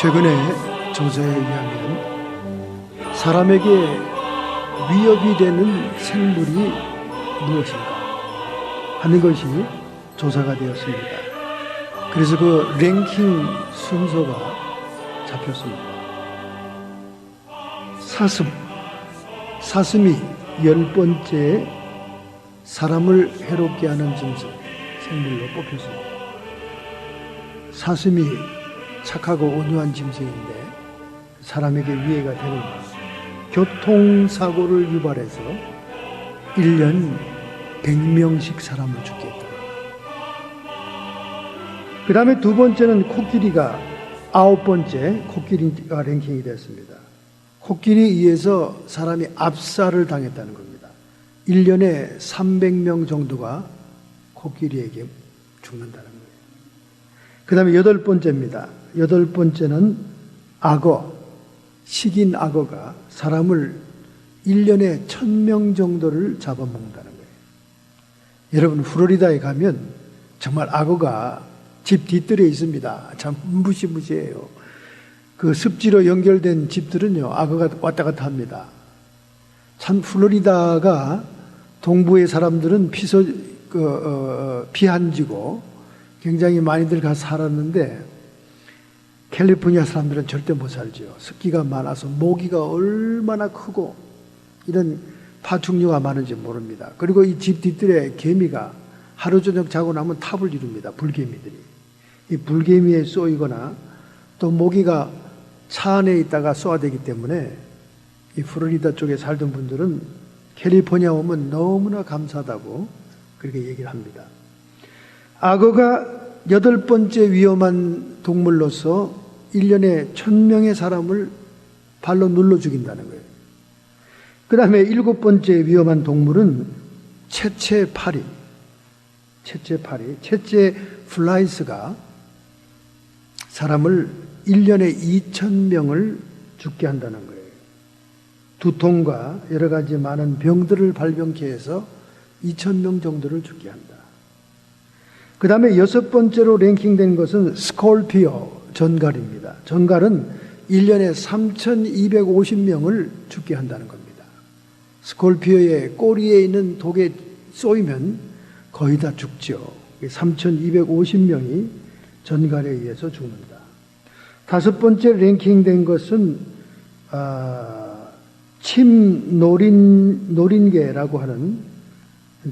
최근에 조사에 의하면 사람에게 위협이 되는 생물이 무엇인가 하는 것이 조사가 되었습니다. 그래서 그 랭킹 순서가 잡혔습니다. 사슴이 10번째 사람을 해롭게 하는 짐승 생물로 뽑혔습니다. 사슴이 착하고 온유한 짐승인데 사람에게 위해가 되는 교통사고를 유발해서 1년 100명씩 사람을 죽게 했다. 그 다음에 두 번째는 코끼리가 9번째 코끼리가 랭킹이 됐습니다. 코끼리에 의해서 사람이 압살을 당했다는 겁니다. 1년에 300명 정도가 코끼리에게 죽는다는 거예요. 그 다음에 8번째입니다. 8번째는 악어, 식인 악어가 사람을 1년에 1000명 정도를 잡아먹는다는 거예요. 여러분, 플로리다에 가면 정말 악어가 집 뒤뜰에 있습니다. 참 무시무시해요. 그 습지로 연결된 집들은요, 악어가 왔다 갔다 합니다. 참 플로리다가 동부의 사람들은 피한지고 굉장히 많이들 가서 살았는데 캘리포니아 사람들은 절대 못 살죠. 습기가 많아서 모기가 얼마나 크고 이런 파충류가 많은지 모릅니다. 그리고 이 집 뒤뜰에 개미가 하루 저녁 자고 나면 탑을 이룹니다. 불개미들이. 이 불개미에 쏘이거나 또 모기가 차 안에 있다가 쏘아대기 때문에 이 플로리다 쪽에 살던 분들은 캘리포니아 오면 너무나 감사하다고 그렇게 얘기를 합니다. 악어가 8번째 위험한 동물로서 1년에 1000명의 사람을 발로 눌러 죽인다는 거예요. 그 다음에 7번째 위험한 동물은 채채파리, 채채 플라이스가 사람을 1년에 2000명을 죽게 한다는 거예요. 두통과 여러 가지 많은 병들을 발병케 해서 2000명 정도를 죽게 한다. 그 다음에 6번째로 랭킹된 것은 스콜피오, 전갈입니다. 전갈은 1년에 3250명을 죽게 한다는 겁니다. 스콜피오의 꼬리에 있는 독에 쏘이면 거의 다 죽죠. 3250명이 전갈에 의해서 죽는다. 5번째 랭킹된 것은 노린개라고 하는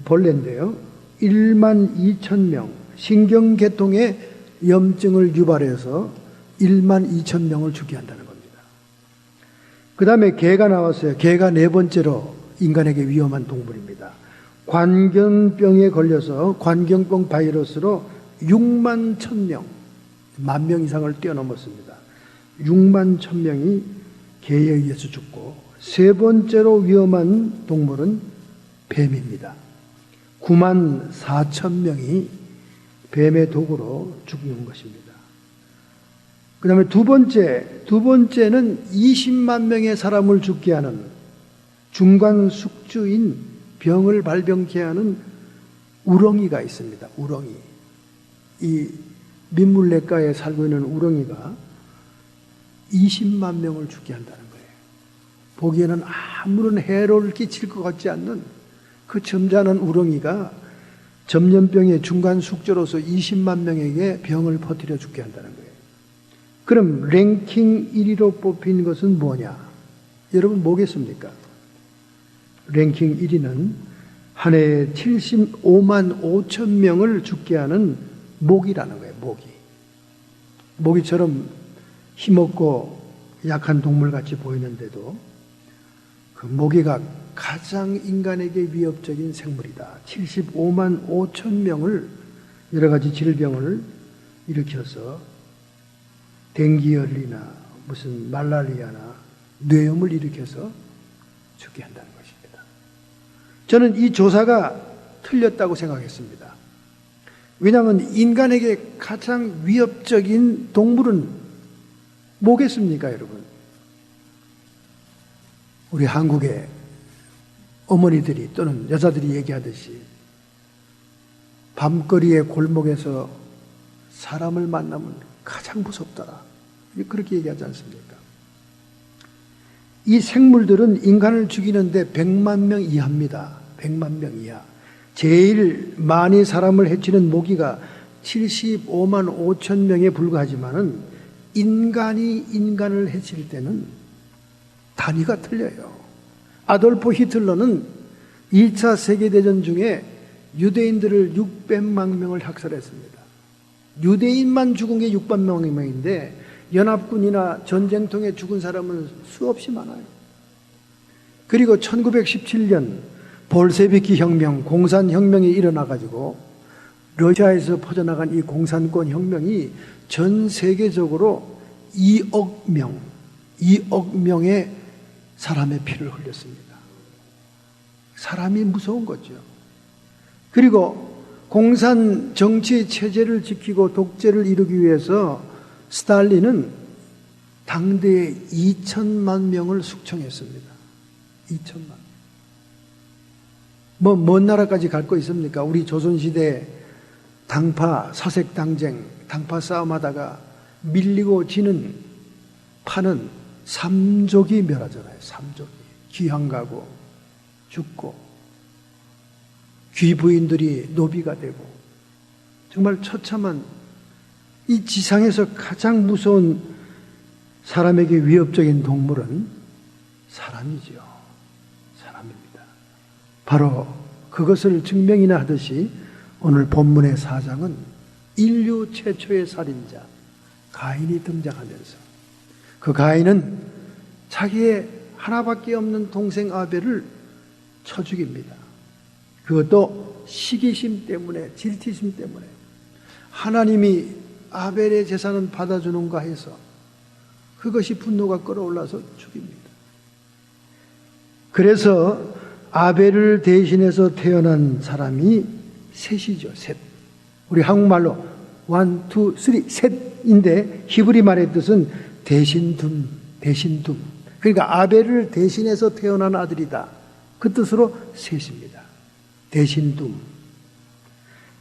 벌레인데요. 12,000명, 신경계통에 염증을 유발해서 12,000명을 죽게 한다는 겁니다. 그 다음에 개가 나왔어요. 개가 4번째로 인간에게 위험한 동물입니다. 관경병에 걸려서 관경병 바이러스로 61,000명, 10,000명 이상을 뛰어넘었습니다. 61,000명이 개에 의해서 죽고, 3번째로 위험한 동물은 뱀입니다. 94,000명이 뱀의 독으로 죽는 것입니다. 그 다음에 두 번째는 20만 명의 사람을 죽게 하는 중간 숙주인 병을 발병케 하는 우렁이가 있습니다. 우렁이. 이 민물레가에 살고 있는 우렁이가 20만 명을 죽게 한다는 거예요. 보기에는 아무런 해로를 끼칠 것 같지 않는 그 점잖은 우렁이가 전염병의 중간 숙주로서 20만 명에게 병을 퍼뜨려 죽게 한다는 거예요. 그럼 랭킹 1위로 뽑힌 것은 뭐냐? 여러분 뭐겠습니까? 랭킹 1위는 한 해에 75만 5천 명을 죽게 하는 모기라는 거예요. 모기처럼 힘없고 약한 동물같이 보이는데도 그 모기가 가장 인간에게 위협적인 생물이다. 75만 5천 명을 여러 가지 질병을 일으켜서 댕기열리나 무슨 말라리아나 뇌염을 일으켜서 죽게 한다는 것입니다. 저는 이 조사가 틀렸다고 생각했습니다. 왜냐하면 인간에게 가장 위협적인 동물은 뭐겠습니까, 여러분? 우리 한국의 어머니들이 또는 여자들이 얘기하듯이 밤거리의 골목에서 사람을 만나면 가장 무섭더라. 그렇게 얘기하지 않습니까? 이 생물들은 인간을 죽이는데 100만 명 이하입니다. 100만 명 이하. 제일 많이 사람을 해치는 모기가 75만 5천 명에 불과하지만은 인간이 인간을 해칠 때는 단위가 틀려요. 아돌프 히틀러는 2차 세계대전 중에 유대인들을 600만 명을 학살했습니다. 유대인만 죽은 게 600만 명인데 연합군이나 전쟁통에 죽은 사람은 수없이 많아요. 그리고 1917년 볼셰비키 혁명, 공산혁명이 일어나가지고 러시아에서 퍼져나간 이 공산권 혁명이 전 세계적으로 2억 명의 사람의 피를 흘렸습니다. 사람이 무서운 거죠. 그리고 공산 정치 체제를 지키고 독재를 이루기 위해서 스탈린은 당대에 2천만 명을 숙청했습니다. 2천만. 먼 나라까지 갈 거 있습니까? 우리 조선시대 당파, 사색당쟁, 당파 싸움하다가 밀리고 지는 파는 삼족이 멸하잖아요. 삼족이. 귀양 가고 죽고 귀부인들이 노비가 되고 정말 처참한 이 지상에서 가장 무서운 사람에게 위협적인 동물은 사람이지요. 사람입니다. 바로 그것을 증명이나 하듯이 오늘 본문의 4장은 인류 최초의 살인자 가인이 등장하면서 그 가인은 자기의 하나밖에 없는 동생 아벨을 쳐 죽입니다. 그것도 시기심 때문에, 질투심 때문에 하나님이 아벨의 제사는 받아주는가 해서 그것이 분노가 끌어올라서 죽입니다. 그래서 아벨을 대신해서 태어난 사람이 셋이죠. 셋. 우리 한국말로 1, 2, 3 셋인데 히브리 말의 뜻은 대신둠. 그러니까 아벨을 대신해서 태어난 아들이다. 그 뜻으로 셋입니다. 대신둠.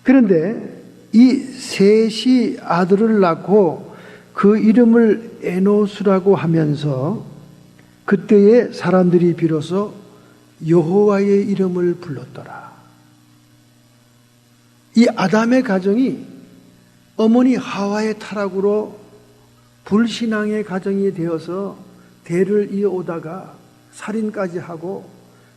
그런데 이 셋이 아들을 낳고 그 이름을 에노스라고 하면서 그때의 사람들이 비로소 여호와의 이름을 불렀더라. 이 아담의 가정이 어머니 하와의 타락으로 불신앙의 가정이 되어서 대를 이어오다가 살인까지 하고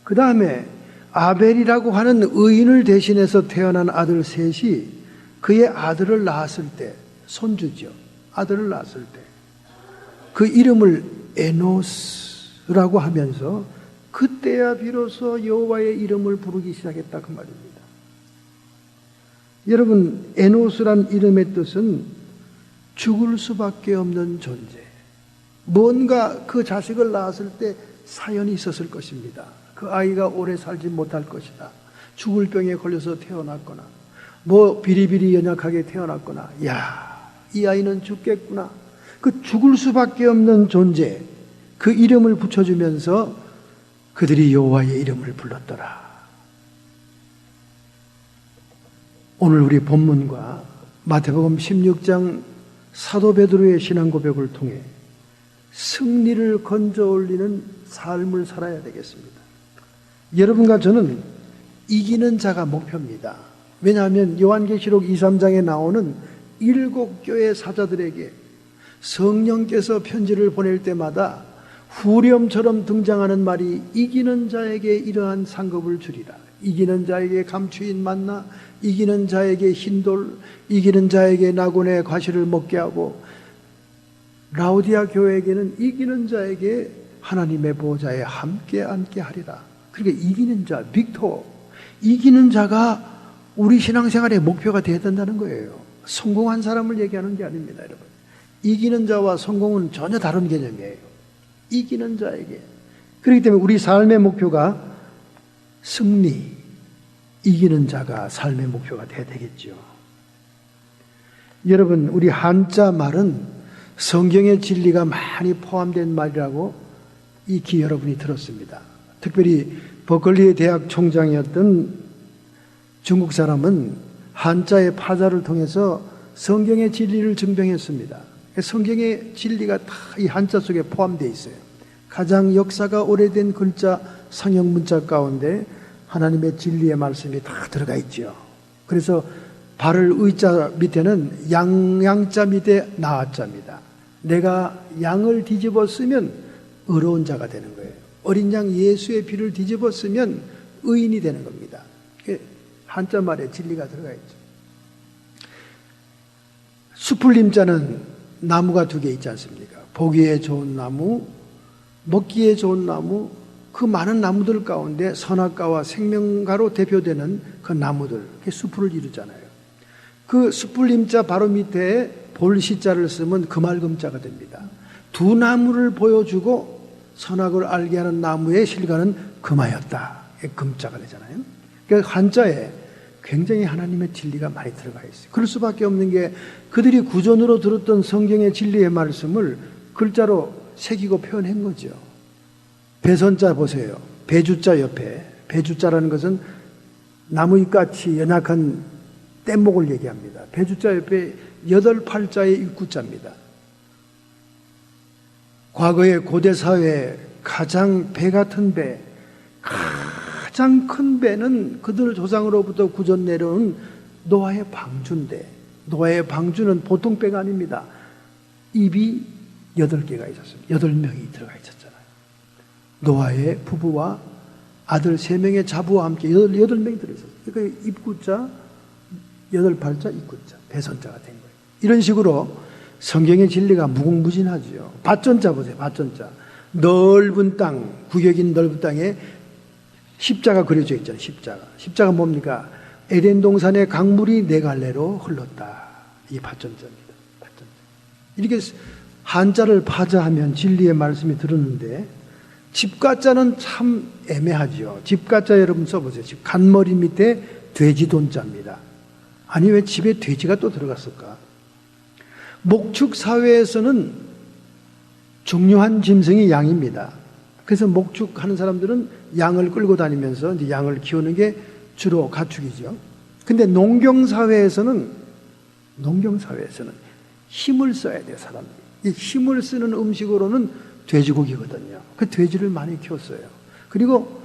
그 다음에 아벨이라고 하는 의인을 대신해서 태어난 아들 셋이 그의 아들을 낳았을 때, 손주죠. 아들을 낳았을 때 그 이름을 에노스라고 하면서 그때야 비로소 여호와의 이름을 부르기 시작했다 그 말입니다. 여러분, 에노스란 이름의 뜻은 죽을 수밖에 없는 존재. 뭔가 그 자식을 낳았을 때 사연이 있었을 것입니다. 그 아이가 오래 살지 못할 것이다. 죽을 병에 걸려서 태어났거나 뭐 비리비리 연약하게 태어났거나 이 아이는 죽겠구나. 그 죽을 수밖에 없는 존재, 그 이름을 붙여주면서 그들이 여호와의 이름을 불렀더라. 오늘 우리 본문과 마태복음 16장 사도 베드로의 신앙 고백을 통해 승리를 건져 올리는 삶을 살아야 되겠습니다. 여러분과 저는 이기는 자가 목표입니다. 왜냐하면 요한계시록 2, 3장에 나오는 7교회 사자들에게 성령께서 편지를 보낼 때마다 후렴처럼 등장하는 말이 이기는 자에게 이러한 상급을 주리라. 이기는 자에게 감추인 만나, 이기는 자에게 흰돌, 이기는 자에게 나곤의 과실을 먹게 하고, 라오디아 교회에게는 이기는 자에게 하나님의 보좌에 함께 앉게 하리라. 그러니까 이기는 자, 빅토, 이기는 자가 우리 신앙생활의 목표가 되어야 된다는 거예요. 성공한 사람을 얘기하는 게 아닙니다, 여러분. 이기는 자와 성공은 전혀 다른 개념이에요. 이기는 자에게. 그렇기 때문에 우리 삶의 목표가 승리, 이기는 자가 삶의 목표가 돼야 되겠죠. 여러분, 우리 한자 말은 성경의 진리가 많이 포함된 말이라고 익히 여러분이 들었습니다. 특별히 버클리의 대학 총장이었던 중국 사람은 한자의 파자를 통해서 성경의 진리를 증명했습니다. 성경의 진리가 다 이 한자 속에 포함되어 있어요. 가장 역사가 오래된 글자 성형 문자 가운데 하나님의 진리의 말씀이 다 들어가 있죠. 그래서 발을 의자 밑에는 양자 밑에 나자입니다. 내가 양을 뒤집어 쓰면 의로운 자가 되는 거예요. 어린 양 예수의 피를 뒤집어 쓰면 의인이 되는 겁니다. 한자 말에 진리가 들어가 있죠. 수풀림자는 나무가 두 개 있지 않습니까? 보기에 좋은 나무, 먹기에 좋은 나무, 그 많은 나무들 가운데 선악과와 생명과로 대표되는 그 나무들, 그게 수풀을 이루잖아요. 그 수풀림자 바로 밑에 볼시자를 쓰면 금알금자가 됩니다. 두 나무를 보여주고 선악을 알게 하는 나무의 실과는 금하였다. 금자가 되잖아요. 그러니까 한자에 굉장히 하나님의 진리가 많이 들어가 있어요. 그럴 수밖에 없는 게 그들이 구전으로 들었던 성경의 진리의 말씀을 글자로 새기고 표현한 거죠. 배선자 보세요. 배주자 옆에, 배주자라는 것은 나무잎같이 연약한 뗏목을 얘기합니다. 배주자 옆에 8팔자의 입구자입니다. 과거의 고대 사회에 가장 배 같은 배, 가장 큰 배는 그들 조상으로부터 구전 내려온 노아의 방주인데, 노아의 방주는 보통 배가 아닙니다. 입이 8개가 있었습니다. 8명이 들어가 있었잖아요. 노아의 부부와 아들 3명의 자부와 함께 8명이 들어있었어요. 그러니까 입구자, 8팔자, 입구자, 배선자가 된 거예요. 이런 식으로 성경의 진리가 무궁무진하지요. 밭전자 보세요. 밭전자. 넓은 땅, 구역인 넓은 땅에 십자가 그려져 있잖아요. 십자가. 십자가 뭡니까? 에덴 동산의 강물이 네 갈래로 흘렀다. 이게 밭전자입니다. 밭전자. 이렇게 한자를 파자하면 진리의 말씀이 들었는데, 집가자는 참 애매하죠. 집가자 여러분 써보세요. 집 간머리 밑에 돼지돈자입니다. 아니 왜 집에 돼지가 또 들어갔을까? 목축 사회에서는 중요한 짐승이 양입니다. 그래서 목축하는 사람들은 양을 끌고 다니면서 이제 양을 키우는 게 주로 가축이죠. 근데 농경 사회에서는 힘을 써야 돼요, 사람들이. 이 힘을 쓰는 음식으로는 돼지고기거든요. 그 돼지를 많이 키웠어요. 그리고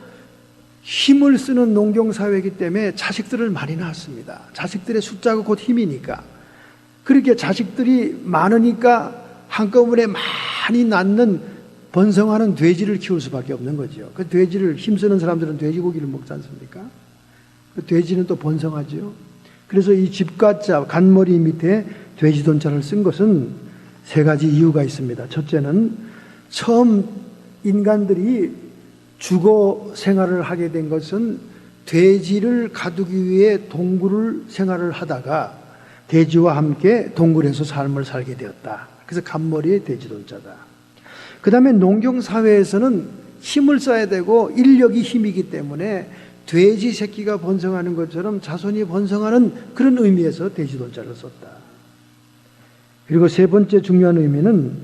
힘을 쓰는 농경 사회이기 때문에 자식들을 많이 낳았습니다. 자식들의 숫자가 곧 힘이니까. 그렇게 자식들이 많으니까 한꺼번에 많이 낳는 번성하는 돼지를 키울 수밖에 없는 거죠. 그 돼지를 힘쓰는 사람들은 돼지고기를 먹지 않습니까? 그 돼지는 또 번성하죠. 그래서 이 집가자, 간머리 밑에 돼지돈자를 쓴 것은 3가지 이유가 있습니다. 첫째는 처음 인간들이 주거 생활을 하게 된 것은 돼지를 가두기 위해 동굴을 생활을 하다가 돼지와 함께 동굴에서 삶을 살게 되었다. 그래서 간머리의 돼지돈자다. 그 다음에 농경사회에서는 힘을 써야 되고 인력이 힘이기 때문에 돼지 새끼가 번성하는 것처럼 자손이 번성하는 그런 의미에서 돼지돈자를 썼다. 그리고 3번째 중요한 의미는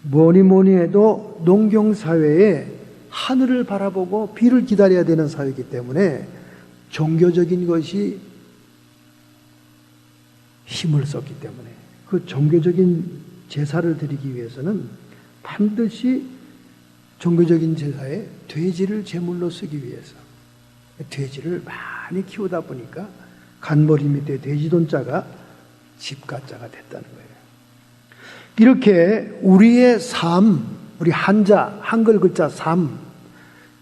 뭐니 해도 농경사회에 하늘을 바라보고 비를 기다려야 되는 사회이기 때문에 종교적인 것이 힘을 썼기 때문에 그 종교적인 제사를 드리기 위해서는 반드시 종교적인 제사에 돼지를 제물로 쓰기 위해서 돼지를 많이 키우다 보니까 간머리 밑에 돼지돈자가 집가자가 됐다는 거예요. 이렇게 우리의 삶, 우리 한자, 한글 글자 삶,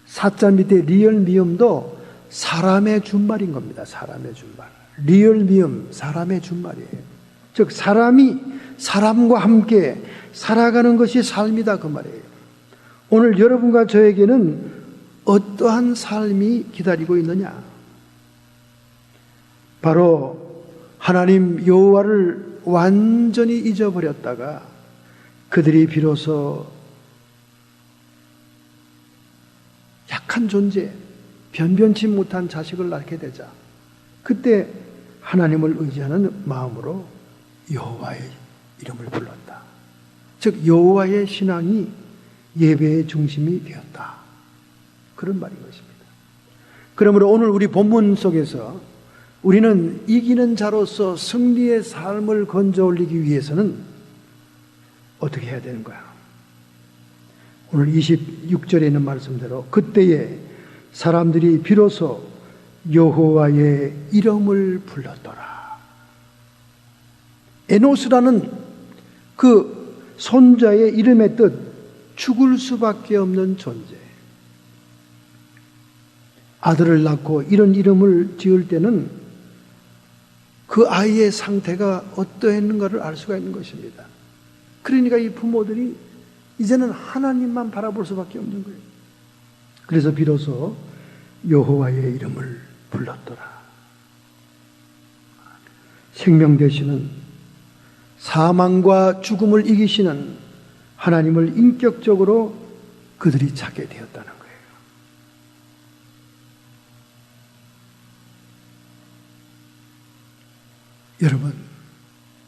사자 밑에 리을 미음도 사람의 준말인 겁니다. 사람의 준말. 리을 미음, 사람의 준말이에요. 즉 사람이 사람과 함께 살아가는 것이 삶이다 그 말이에요. 오늘 여러분과 저에게는 어떠한 삶이 기다리고 있느냐? 바로 하나님 여호와를 완전히 잊어버렸다가 그들이 비로소 약한 존재, 변변치 못한 자식을 낳게 되자 그때 하나님을 의지하는 마음으로 여호와의 이름을 불렀다. 즉 여호와의 신앙이 예배의 중심이 되었다. 그런 말인 것입니다. 그러므로 오늘 우리 본문 속에서 우리는 이기는 자로서 승리의 삶을 건져 올리기 위해서는 어떻게 해야 되는 거야? 오늘 26절에 있는 말씀대로 그때에 사람들이 비로소 여호와의 이름을 불렀더라. 에노스라는 그 손자의 이름의 뜻, 죽을 수밖에 없는 존재. 아들을 낳고 이런 이름을 지을 때는 그 아이의 상태가 어떠했는가를 알 수가 있는 것입니다. 그러니까 이 부모들이 이제는 하나님만 바라볼 수밖에 없는 거예요. 그래서 비로소 여호와의 이름을 불렀더라. 생명 되시는, 사망과 죽음을 이기시는 하나님을 인격적으로 그들이 찾게 되었다는 거예요. 여러분,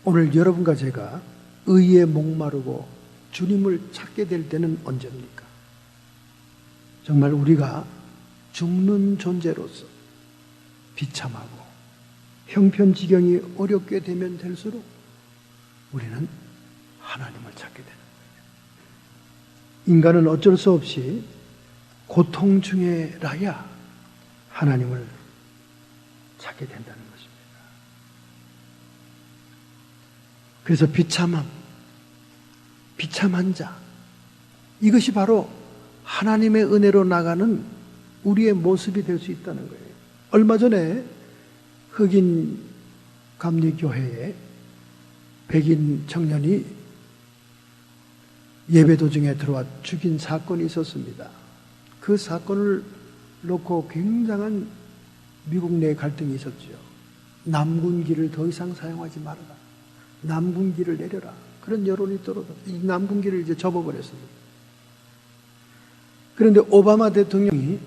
오늘 여러분과 제가 의에 목마르고 주님을 찾게 될 때는 언제입니까? 정말 우리가 죽는 존재로서 비참하고 형편지경이 어렵게 되면 될수록 우리는 하나님을 찾게 되는 거예요. 인간은 어쩔 수 없이 고통 중에라야 하나님을 찾게 된다는 것입니다. 그래서 비참한 자, 이것이 바로 하나님의 은혜로 나가는 우리의 모습이 될 수 있다는 거예요. 얼마 전에 흑인 감리교회에 백인 청년이 예배 도중에 들어와 죽인 사건이 있었습니다. 그 사건을 놓고 굉장한 미국 내 갈등이 있었죠. 남군기를 더 이상 사용하지 말아라. 남군기를 내려라. 그런 여론이 떨어져 이 남군기를 이제 접어버렸습니다. 그런데 오바마 대통령이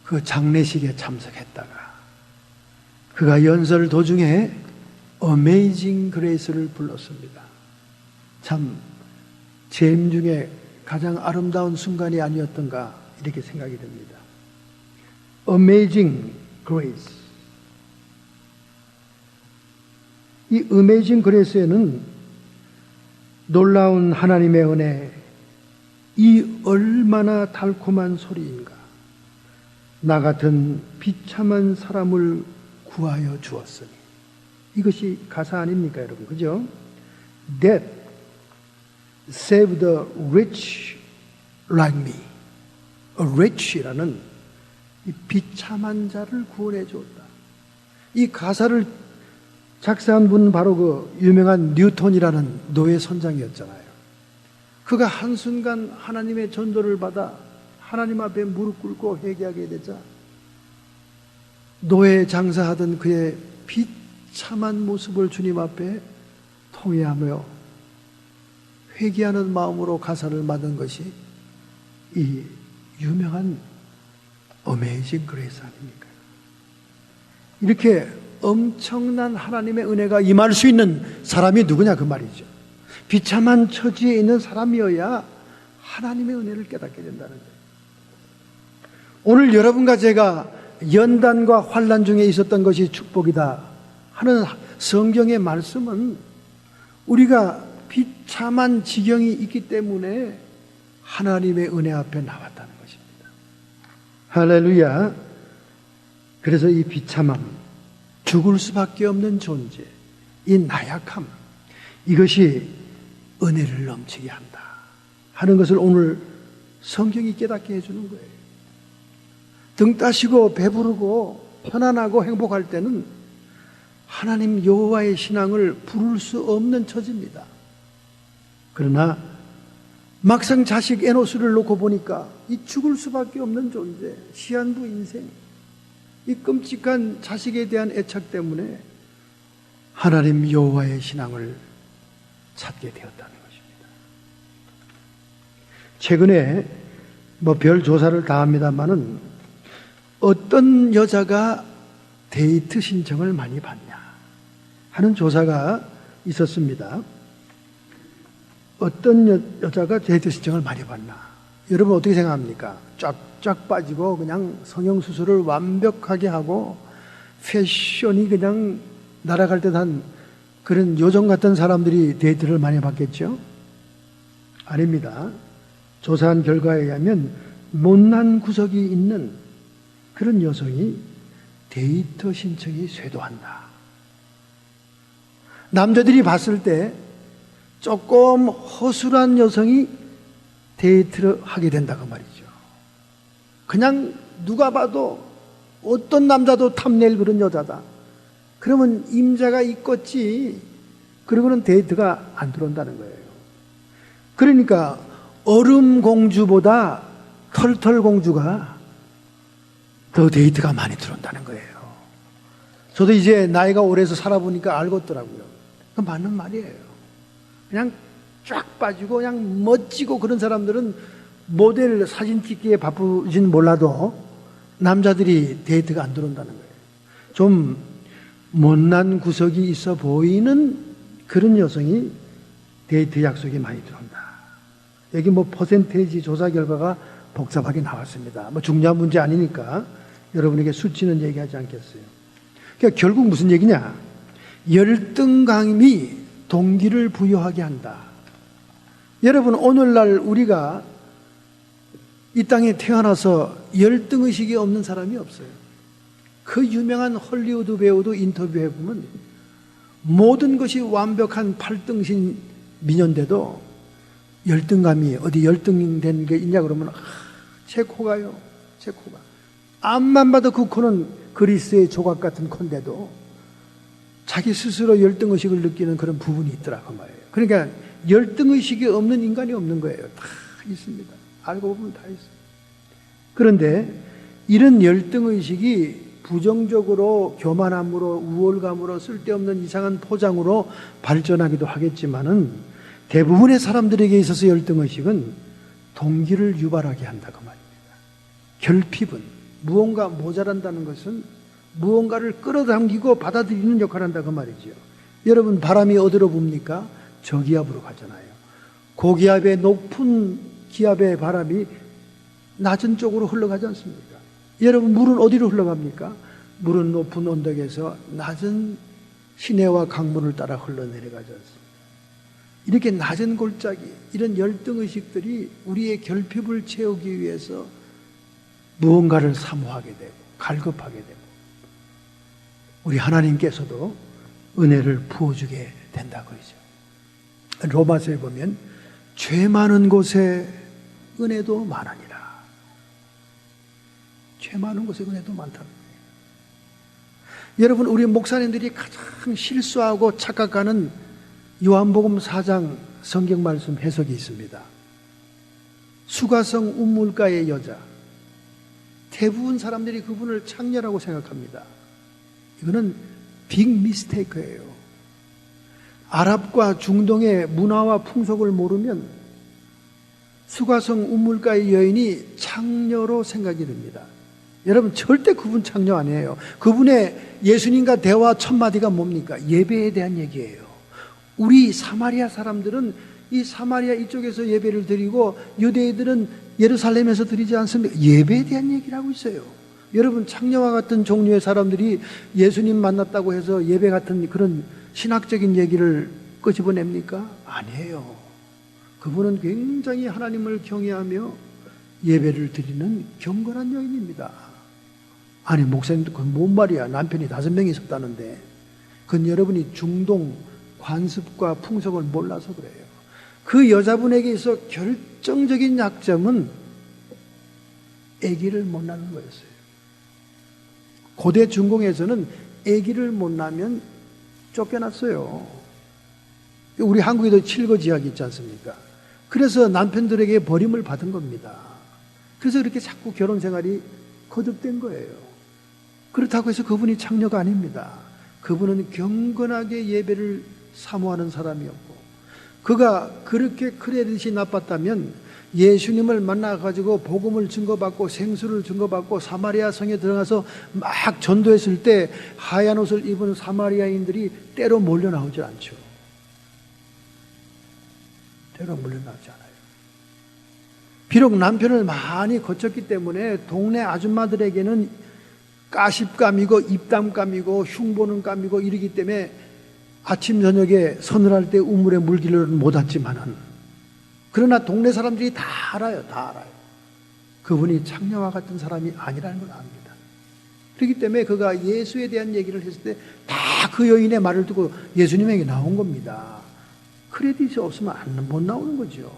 그 장례식에 참석했다가 그가 연설 도중에 Amazing Grace를 불렀습니다. 참 재임 중에 가장 아름다운 순간이 아니었던가 이렇게 생각이 됩니다. Amazing Grace. 이 Amazing Grace에는 놀라운 하나님의 은혜, 이 얼마나 달콤한 소리인가. 나 같은 비참한 사람을 구하여 주었으니. 이것이 가사 아닙니까, 여러분? 그죠? That saved the rich like me. A rich라는 이 비참한 자를 구원해 주었다. 이 가사를 작사한 분은 바로 그 유명한 뉴턴이라는 노예 선장이었잖아요. 그가 한순간 하나님의 전도를 받아 하나님 앞에 무릎 꿇고 회개하게 되자 노예 장사하던 그의 비참한 모습을 주님 앞에 통회하며 회개하는 마음으로 가사를 만든 것이 이 유명한 Amazing Grace 아닙니까? 이렇게 엄청난 하나님의 은혜가 임할 수 있는 사람이 누구냐 그 말이죠. 비참한 처지에 있는 사람이어야 하나님의 은혜를 깨닫게 된다는 거예요. 오늘 여러분과 제가 연단과 환난 중에 있었던 것이 축복이다 하는 성경의 말씀은 우리가 비참한 지경이 있기 때문에 하나님의 은혜 앞에 나왔다는 것입니다. 할렐루야. 그래서 이 비참함, 죽을 수밖에 없는 존재, 이 나약함, 이것이 은혜를 넘치게 한다 하는 것을 오늘 성경이 깨닫게 해주는 거예요. 등 따시고 배부르고 편안하고 행복할 때는 하나님 여호와의 신앙을 부를 수 없는 처지입니다. 그러나 막상 자식 에노스를 놓고 보니까 이 죽을 수밖에 없는 존재, 시한부 인생, 이 끔찍한 자식에 대한 애착 때문에 하나님 여호와의 신앙을 찾게 되었다는 것입니다. 최근에 별 조사를 다 합니다만은 어떤 여자가 데이트 신청을 많이 받냐 하는 조사가 있었습니다. 어떤 여자가 데이트 신청을 많이 받나? 여러분 어떻게 생각합니까? 쫙쫙 빠지고 그냥 성형수술을 완벽하게 하고 패션이 그냥 날아갈 듯한 그런 요정 같은 사람들이 데이트를 많이 받겠죠? 아닙니다. 조사한 결과에 의하면 못난 구석이 있는 그런 여성이 데이트 신청이 쇄도한다. 남자들이 봤을 때 조금 허술한 여성이 데이트를 하게 된다고 말이죠. 그냥 누가 봐도 어떤 남자도 탐낼 그런 여자다. 그러면 임자가 있겠지. 그러고는 데이트가 안 들어온다는 거예요. 그러니까 얼음공주보다 털털공주가 더 데이트가 많이 들어온다는 거예요. 저도 이제 나이가 오래서 살아보니까 알겠더라고요. 그 맞는 말이에요. 그냥 쫙 빠지고 그냥 멋지고 그런 사람들은 모델 사진 찍기에 바쁘진 몰라도 남자들이 데이트가 안 들어온다는 거예요. 좀 못난 구석이 있어 보이는 그런 여성이 데이트 약속이 많이 들어온다. 여기 뭐 퍼센테이지 조사 결과가 복잡하게 나왔습니다. 뭐 중요한 문제 아니니까 여러분에게 수치는 얘기하지 않겠어요. 그러니까 결국 무슨 얘기냐? 열등감이 동기를 부여하게 한다. 여러분, 오늘날 우리가 이 땅에 태어나서 열등의식이 없는 사람이 없어요. 그 유명한 헐리우드 배우도 인터뷰해보면 모든 것이 완벽한 8등신 미녀인데도 열등감이 어디 열등된 게 있냐 그러면 제 코가요. 제 코가. 앞만 봐도 그 코는 그리스의 조각 같은 콘데도 자기 스스로 열등의식을 느끼는 그런 부분이 있더라고 말이에요. 그러니까 열등의식이 없는 인간이 없는 거예요. 다 있습니다. 알고 보면 다 있어요. 그런데 이런 열등의식이 부정적으로 교만함으로 우월감으로 쓸데없는 이상한 포장으로 발전하기도 하겠지만은 대부분의 사람들에게 있어서 열등의식은 동기를 유발하게 한다고 말입니다. 결핍은 무언가 모자란다는 것은 무언가를 끌어당기고 받아들이는 역할을 한다고 말이죠. 여러분, 바람이 어디로 붑니까? 저기압으로 가잖아요. 고기압의 높은 기압의 바람이 낮은 쪽으로 흘러가지 않습니까? 여러분, 물은 어디로 흘러갑니까? 물은 높은 언덕에서 낮은 시내와 강물을 따라 흘러내려가지 않습니까? 이렇게 낮은 골짜기, 이런 열등의식들이 우리의 결핍을 채우기 위해서 무언가를 사모하게 되고 갈급하게 되고 우리 하나님께서도 은혜를 부어주게 된다고 그러죠. 로마서에 보면 죄 많은 곳에 은혜도 많으니라. 죄 많은 곳에 은혜도 많다는 거예요. 여러분, 우리 목사님들이 가장 실수하고 착각하는 요한복음 4장 성경 말씀 해석이 있습니다. 수가성 운물가의 여자. 대부분 사람들이 그분을 창녀라고 생각합니다. 이거는 빅 미스테이크예요. 아랍과 중동의 문화와 풍속을 모르면 수가성 운물가의 여인이 창녀로 생각이 됩니다. 여러분, 절대 그분 창녀 아니에요. 그분의 예수님과 대화 첫 마디가 뭡니까? 예배에 대한 얘기예요. 우리 사마리아 사람들은 이 사마리아 이쪽에서 예배를 드리고 유대인들은 예루살렘에서 드리지 않습니까? 예배에 대한 얘기를 하고 있어요. 여러분, 창녀와 같은 종류의 사람들이 예수님 만났다고 해서 예배 같은 그런 신학적인 얘기를 끄집어냅니까? 아니에요. 그분은 굉장히 하나님을 경외하며 예배를 드리는 경건한 여인입니다. 아니, 목사님도 그건 뭔 말이야. 남편이 5명이 있었다는데. 그건 여러분이 중동 관습과 풍속을 몰라서 그래요. 그 여자분에게 있어 결정적인 약점은 아기를 못 낳는 거였어요. 고대 중공에서는 아기를 못 낳으면 쫓겨났어요. 우리 한국에도 칠거지약이 있지 않습니까? 그래서 남편들에게 버림을 받은 겁니다. 그래서 이렇게 자꾸 결혼 생활이 거듭된 거예요. 그렇다고 해서 그분이 창녀가 아닙니다. 그분은 경건하게 예배를 사모하는 사람이었고, 그가 그렇게 크레딧이 나빴다면 예수님을 만나가지고 복음을 증거받고 생수를 증거받고 사마리아 성에 들어가서 막 전도했을 때 하얀 옷을 입은 사마리아인들이 때로 몰려 나오질 않죠. 때로 몰려 나오지 않아요. 비록 남편을 많이 거쳤기 때문에 동네 아줌마들에게는 가십감이고 입담감이고 흉보는감이고 이러기 때문에 아침 저녁에 서늘할 때 우물에 물기를 못 왔지만은 그러나 동네 사람들이 다 알아요. 다 알아요. 그분이 창녀와 같은 사람이 아니라는 걸 압니다. 그렇기 때문에 그가 예수에 대한 얘기를 했을 때 다 그 여인의 말을 듣고 예수님에게 나온 겁니다. 크레딧이 없으면 못 나오는 거죠.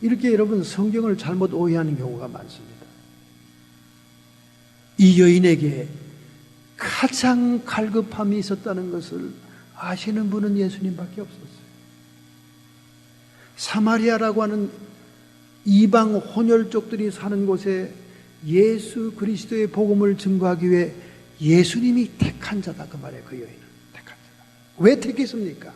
이렇게 여러분 성경을 잘못 오해하는 경우가 많습니다. 이 여인에게 가장 갈급함이 있었다는 것을 아시는 분은 예수님밖에 없었어요. 사마리아라고 하는 이방 혼혈족들이 사는 곳에 예수 그리스도의 복음을 증거하기 위해 예수님이 택한 자다, 그 말이에요. 그 여인은 택한 자다. 왜 택했습니까?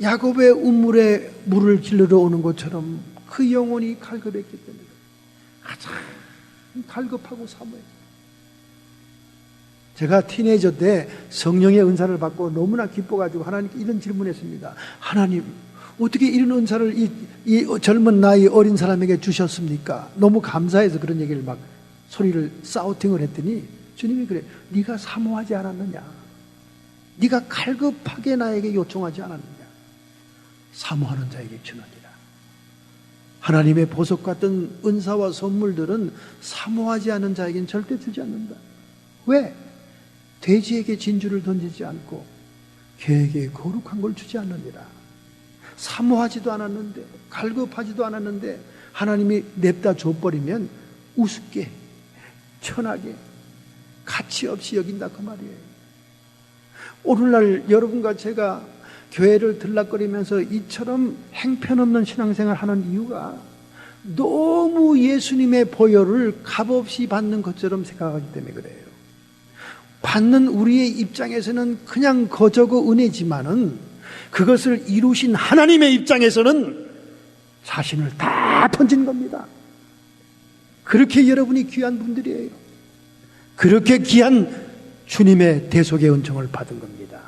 야곱의 우물에 물을 길러 오는 것처럼 그 영혼이 갈급했기 때문에 가장 갈급하고 사모했어요. 제가 티네이저 때 성령의 은사를 받고 너무나 기뻐가지고 하나님께 이런 질문했습니다. 하나님, 어떻게 이런 은사를 이 젊은 나이 어린 사람에게 주셨습니까? 너무 감사해서 그런 얘기를 막 소리를 사우팅을 했더니 주님이 그래, 네가 사모하지 않았느냐? 네가 갈급하게 나에게 요청하지 않았느냐? 사모하는 자에게 주느니라. 하나님의 보석 같은 은사와 선물들은 사모하지 않은 자에게는 절대 주지 않는다. 왜? 돼지에게 진주를 던지지 않고 개에게 거룩한 걸 주지 않느니라. 사모하지도 않았는데, 갈급하지도 않았는데 하나님이 냅다 줘버리면 우습게, 천하게, 가치 없이 여긴다, 그 말이에요. 오늘날 여러분과 제가 교회를 들락거리면서 이처럼 행편없는 신앙생활 하는 이유가 너무 예수님의 보혈을 값없이 받는 것처럼 생각하기 때문에 그래요. 받는 우리의 입장에서는 그냥 거저거 은혜지만은 그것을 이루신 하나님의 입장에서는 자신을 다 던진 겁니다. 그렇게 여러분이 귀한 분들이에요. 그렇게 귀한 주님의 대속의 은총을 받은 겁니다.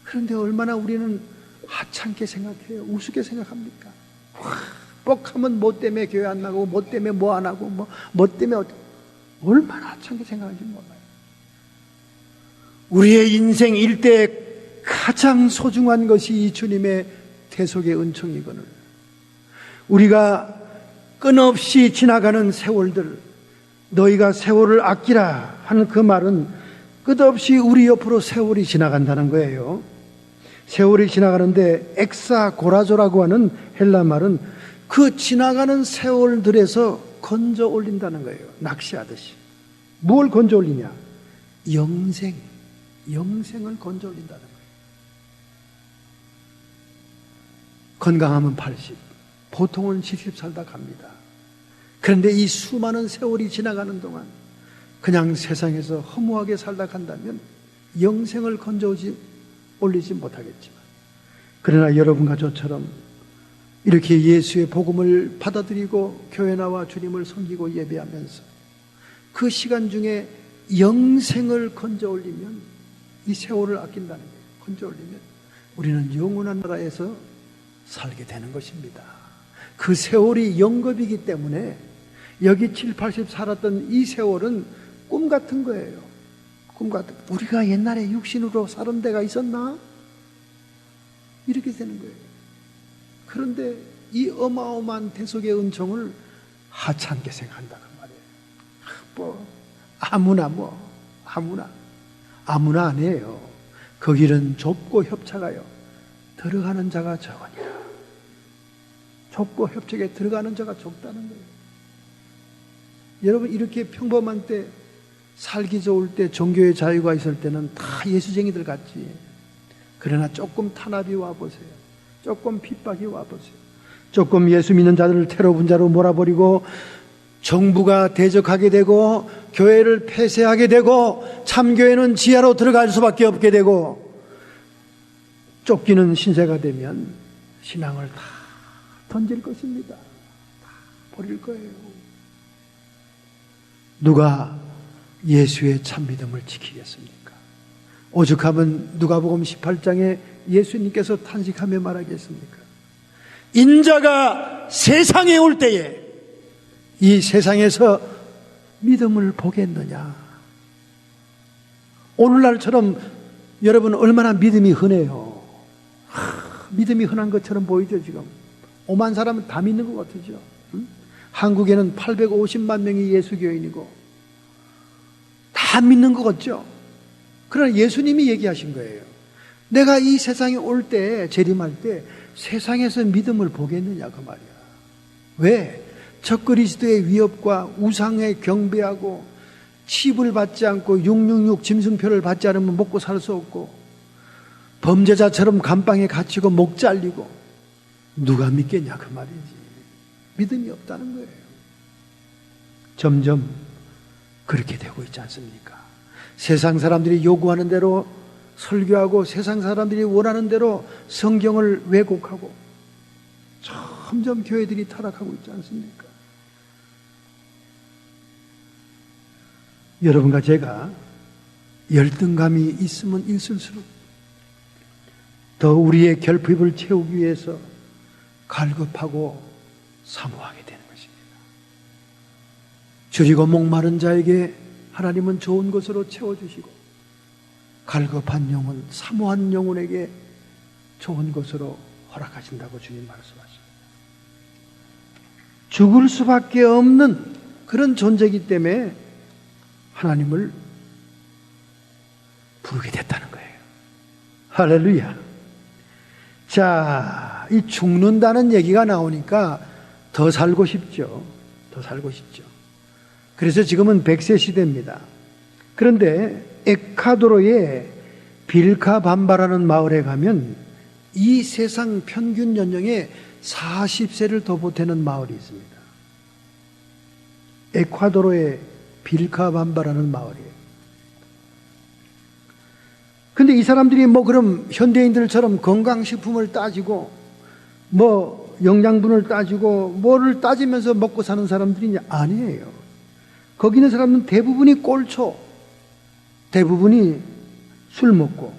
그런데 얼마나 우리는 하찮게 생각해요. 우습게 생각합니까? 뻑하면 뭐 때문에 교회 안 나가고, 뭐 때문에 뭐 안 하고, 뭐 때문에 얼마나 하찮게 생각하는지 몰라요. 우리의 인생 일대에 가장 소중한 것이 이 주님의 대속의 은총이거늘, 우리가 끊없이 지나가는 세월들, 너희가 세월을 아끼라 하는 그 말은 끝없이 우리 옆으로 세월이 지나간다는 거예요. 세월이 지나가는데 엑사고라조라고 하는 헬라 말은 그 지나가는 세월들에서 건져 올린다는 거예요. 낚시하듯이. 뭘 건져 올리냐? 영생을 건져 올린다는 거예요. 건강하면 80, 보통은 70 살다 갑니다. 그런데 이 수많은 세월이 지나가는 동안 그냥 세상에서 허무하게 살다 간다면 영생을 건져 올리지 못하겠지만, 그러나 여러분과 저처럼 이렇게 예수의 복음을 받아들이고 교회 나와 주님을 섬기고 예배하면서 그 시간 중에 영생을 건져 올리면, 이 세월을 아낀다는 거예요. 건져 올리면 우리는 영원한 나라에서 살게 되는 것입니다. 그 세월이 영겁이기 때문에 여기 7, 80 살았던 이 세월은 꿈 같은 거예요. 꿈 같은, 우리가 옛날에 육신으로 살은 데가 있었나? 이렇게 되는 거예요. 그런데 이 어마어마한 대속의 은총을 하찮게 생각한다, 그 말이에요. 아무나 아니에요. 그 길은 좁고 협착하여 들어가는 자가 적으니라. 좁고 협착에 들어가는 자가 적다는 거예요. 여러분, 이렇게 평범한 때, 살기 좋을 때, 종교의 자유가 있을 때는 다 예수쟁이들 같지. 그러나 조금 탄압이 와보세요. 조금 핍박이 와보세요. 조금 예수 믿는 자들을 테러 분자로 몰아버리고 정부가 대적하게 되고 교회를 폐쇄하게 되고 참교회는 지하로 들어갈 수밖에 없게 되고 쫓기는 신세가 되면 신앙을 다 던질 것입니다. 다 버릴 거예요. 누가 예수의 참믿음을 지키겠습니까? 오죽하면 누가복음 18장에 예수님께서 탄식하며 말하겠습니까? 인자가 세상에 올 때에 이 세상에서 믿음을 보겠느냐? 오늘날처럼 여러분 얼마나 믿음이 흔해요. 믿음이 흔한 것처럼 보이죠 지금. 오만 사람은 다 믿는 것 같으죠. 한국에는 850만 명이 예수교인이고 다 믿는 것 같죠. 그러나 예수님이 얘기하신 거예요. 내가 이 세상에 올 때, 재림할 때 세상에서 믿음을 보겠느냐 그 말이야. 왜? 적그리스도의 위협과 우상에 경배하고 칩을 받지 않고 666 짐승표를 받지 않으면 먹고 살 수 없고 범죄자처럼 감방에 갇히고 목 잘리고 누가 믿겠냐 그 말이지. 믿음이 없다는 거예요. 점점 그렇게 되고 있지 않습니까? 세상 사람들이 요구하는 대로 설교하고 세상 사람들이 원하는 대로 성경을 왜곡하고 점점 교회들이 타락하고 있지 않습니까? 여러분과 제가 열등감이 있으면 있을수록 더 우리의 결핍을 채우기 위해서 갈급하고 사모하게 되는 것입니다. 줄이고 목마른 자에게 하나님은 좋은 것으로 채워주시고 갈급한 영혼, 사모한 영혼에게 좋은 것으로 허락하신다고 주님 말씀하십니다. 죽을 수밖에 없는 그런 존재이기 때문에 하나님을 부르게 됐다는 거예요. 할렐루야. 자, 이 죽는다는 얘기가 나오니까 더 살고 싶죠. 더 살고 싶죠. 그래서 지금은 100세 시대입니다. 그런데 에콰도르의 빌카밤바라는 마을에 가면 이 세상 평균 연령의 40세를 더 보태는 마을이 있습니다. 에콰도르의 빌카밤바라는 마을이에요. 근데 이 사람들이 뭐 그럼 현대인들처럼 건강식품을 따지고 뭐 영양분을 따지고 뭐를 따지면서 먹고 사는 사람들이 아니에요. 거기 있는 사람은 대부분이 꼴초, 대부분이 술 먹고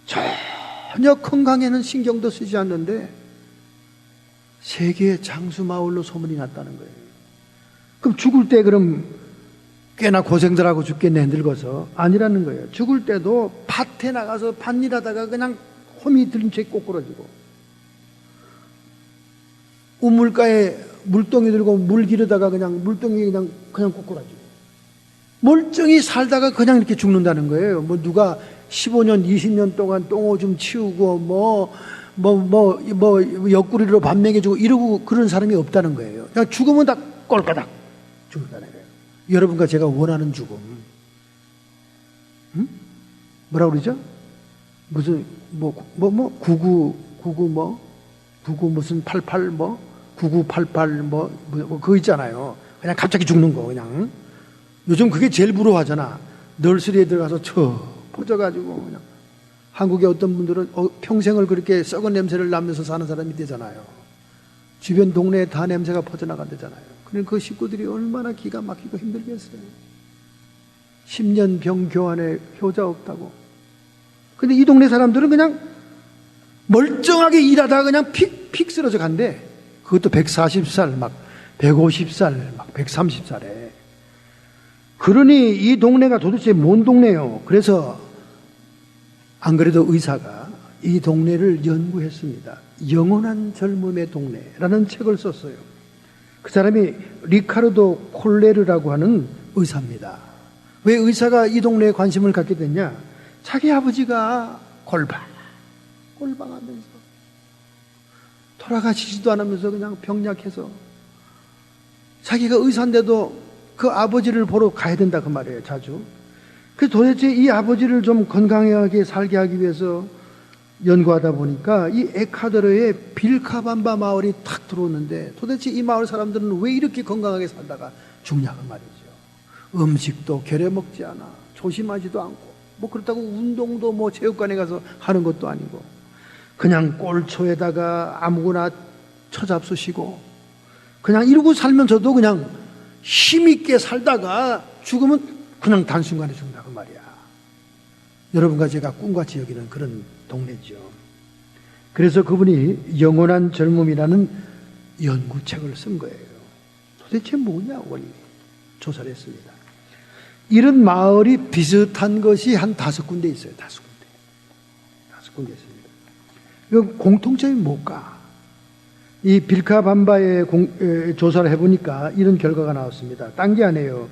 전혀 건강에는 신경도 쓰지 않는데 세계의 장수 마을로 소문이 났다는 거예요. 그럼 죽을 때 그럼 꽤나 고생들 하고 죽겠네 늙어서 아니라는 거예요. 죽을 때도 밭에 나가서 밭일하다가 그냥 홈이 들린 채 꼬꾸라지고 우물가에 물동이 들고 물 기르다가 그냥 물동이 그냥 꼬꾸라지고 멀쩡히 살다가 그냥 이렇게 죽는다는 거예요. 뭐 누가 15년 20년 동안 똥오줌 치우고 옆구리로 밥 먹여주고 이러고 그런 사람이 없다는 거예요. 그냥 죽으면 다 꼴까닥 죽는다는 거예요. 여러분과 제가 원하는 죽음. 뭐라고 그러죠? 무슨 99 무슨 88 9988 그거 있잖아요. 그냥 갑자기 죽는 거 그냥. 요즘 그게 제일 부러워하잖아. 널스리에 들어가서 퍼져가지고 그냥. 한국의 어떤 분들은 평생을 그렇게 썩은 냄새를 나면서 사는 사람이 되잖아요. 주변 동네에 다 냄새가 퍼져나간다잖아요. 그러니까 그 식구들이 얼마나 기가 막히고 힘들겠어요. 10년 병 교환에 효자 없다고. 근데 이 동네 사람들은 그냥 멀쩡하게 일하다가 그냥 픽 쓰러져 간대. 그것도 140살, 막 150살, 막 130살에. 그러니 이 동네가 도대체 뭔 동네요? 그래서 안 그래도 의사가 이 동네를 연구했습니다. 영원한 젊음의 동네라는 책을 썼어요. 그 사람이 리카르도 콜레르라고 하는 의사입니다. 왜 의사가 이 동네에 관심을 갖게 됐냐? 자기 아버지가 골방하면서 돌아가시지도 않으면서 그냥 병약해서 자기가 의사인데도 그 아버지를 보러 가야 된다 그 말이에요. 자주. 그래서 도대체 이 아버지를 좀 건강하게 살게 하기 위해서 연구하다 보니까 이 에콰도르의 빌카밤바 마을이 탁 들어오는데 도대체 이 마을 사람들은 왜 이렇게 건강하게 살다가 죽냐 그 말이죠. 음식도 결여 먹지 않아. 조심하지도 않고 뭐 그렇다고 운동도 뭐 체육관에 가서 하는 것도 아니고 그냥 꼴초에다가 아무거나 처잡수시고 그냥 이러고 살면서도 그냥 힘있게 살다가 죽으면 그냥 단순간에 죽는다 그 말이야. 여러분과 제가 꿈같이 여기는 그런 동네죠. 그래서 그분이 영원한 젊음이라는 연구책을 쓴 거예요. 도대체 뭐냐 원인이 조사를 했습니다. 이런 마을이 비슷한 것이 한 5군데 있어요. 5군데 있습니다. 이 공통점이 뭘까? 이 빌카밤바에 조사를 해보니까 이런 결과가 나왔습니다. 딴 게 아니에요.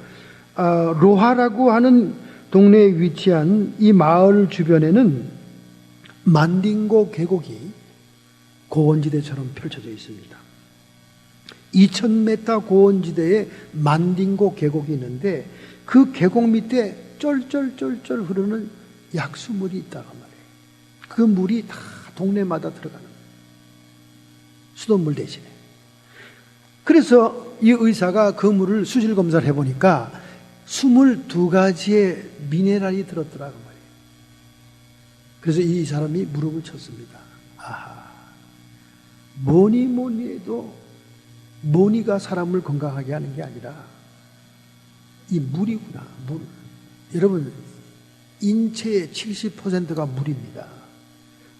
로하라고 하는 동네에 위치한 이 마을 주변에는 만딩고 계곡이 고원지대처럼 펼쳐져 있습니다. 2000m 고원지대에 만딩고 계곡이 있는데 그 계곡 밑에 쫄쫄쫄쫄 흐르는 약수물이 있다고 말해요. 그 물이 다 동네마다 들어가는 거예요. 수돗물 대신에. 그래서 이 의사가 그 물을 수질 검사를 해보니까 22가지의 미네랄이 들었더라고 말이에요. 그래서 이 사람이 무릎을 쳤습니다. 아하, 뭐니 해도 뭐니가 사람을 건강하게 하는 게 아니라 이 물이구나, 물. 여러분, 인체의 70%가 물입니다.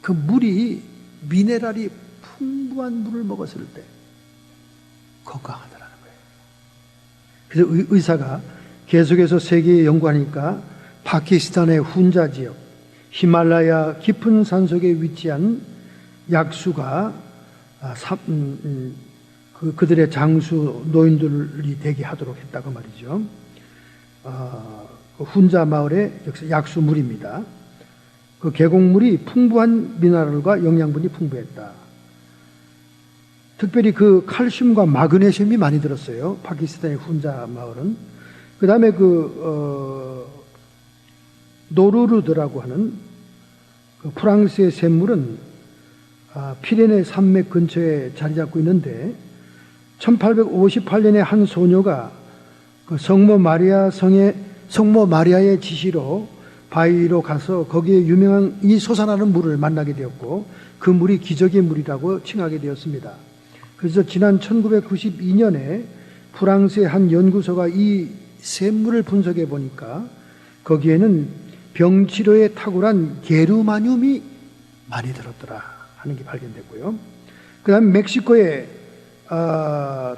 그 물이 미네랄이 풍부한 물을 먹었을 때 건강하더라는 거예요. 그래서 의사가 계속해서 세계에 연구하니까 파키스탄의 훈자 지역, 히말라야 깊은 산속에 위치한 약수가 그들의 장수 노인들이 되게 하도록 했다고 말이죠. 그 훈자 마을의 약수물입니다. 그 계곡물이 풍부한 미네랄과 영양분이 풍부했다. 특별히 그 칼슘과 마그네슘이 많이 들었어요. 파키스탄의 훈자 마을은. 그 다음에 노르르드라고 하는 그 프랑스의 샘물은 피레네 산맥 근처에 자리 잡고 있는데 1858년에 한 소녀가 그 성모 마리아의 지시로 바위로 가서 거기에 유명한 이 솟아나는 물을 만나게 되었고 그 물이 기적의 물이라고 칭하게 되었습니다. 그래서 지난 1992년에 프랑스의 한 연구소가 이 샘물을 분석해 보니까 거기에는 병치료에 탁월한 게르마늄이 많이 들었더라 하는 게 발견됐고요. 그 다음에 멕시코의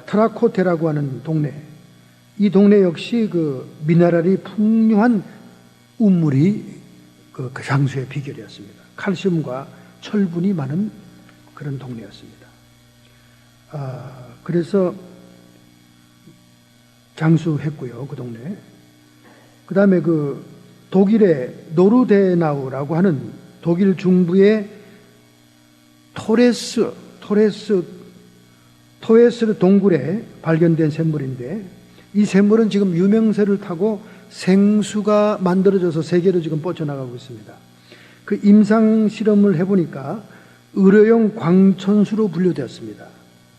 트라코테라고 하는 동네, 이 동네 역시 그 미네랄이 풍요한 운물이 그 장수의 비결이었습니다. 칼슘과 철분이 많은 그런 동네였습니다. 그래서 장수했고요, 그 동네. 그 다음에 그 독일의 노르데나우라고 하는 독일 중부의 토레스 동굴에 발견된 샘물인데 이 샘물은 지금 유명세를 타고 생수가 만들어져서 세계로 지금 뻗쳐나가고 있습니다. 그 임상 실험을 해보니까 의료용 광천수로 분류되었습니다.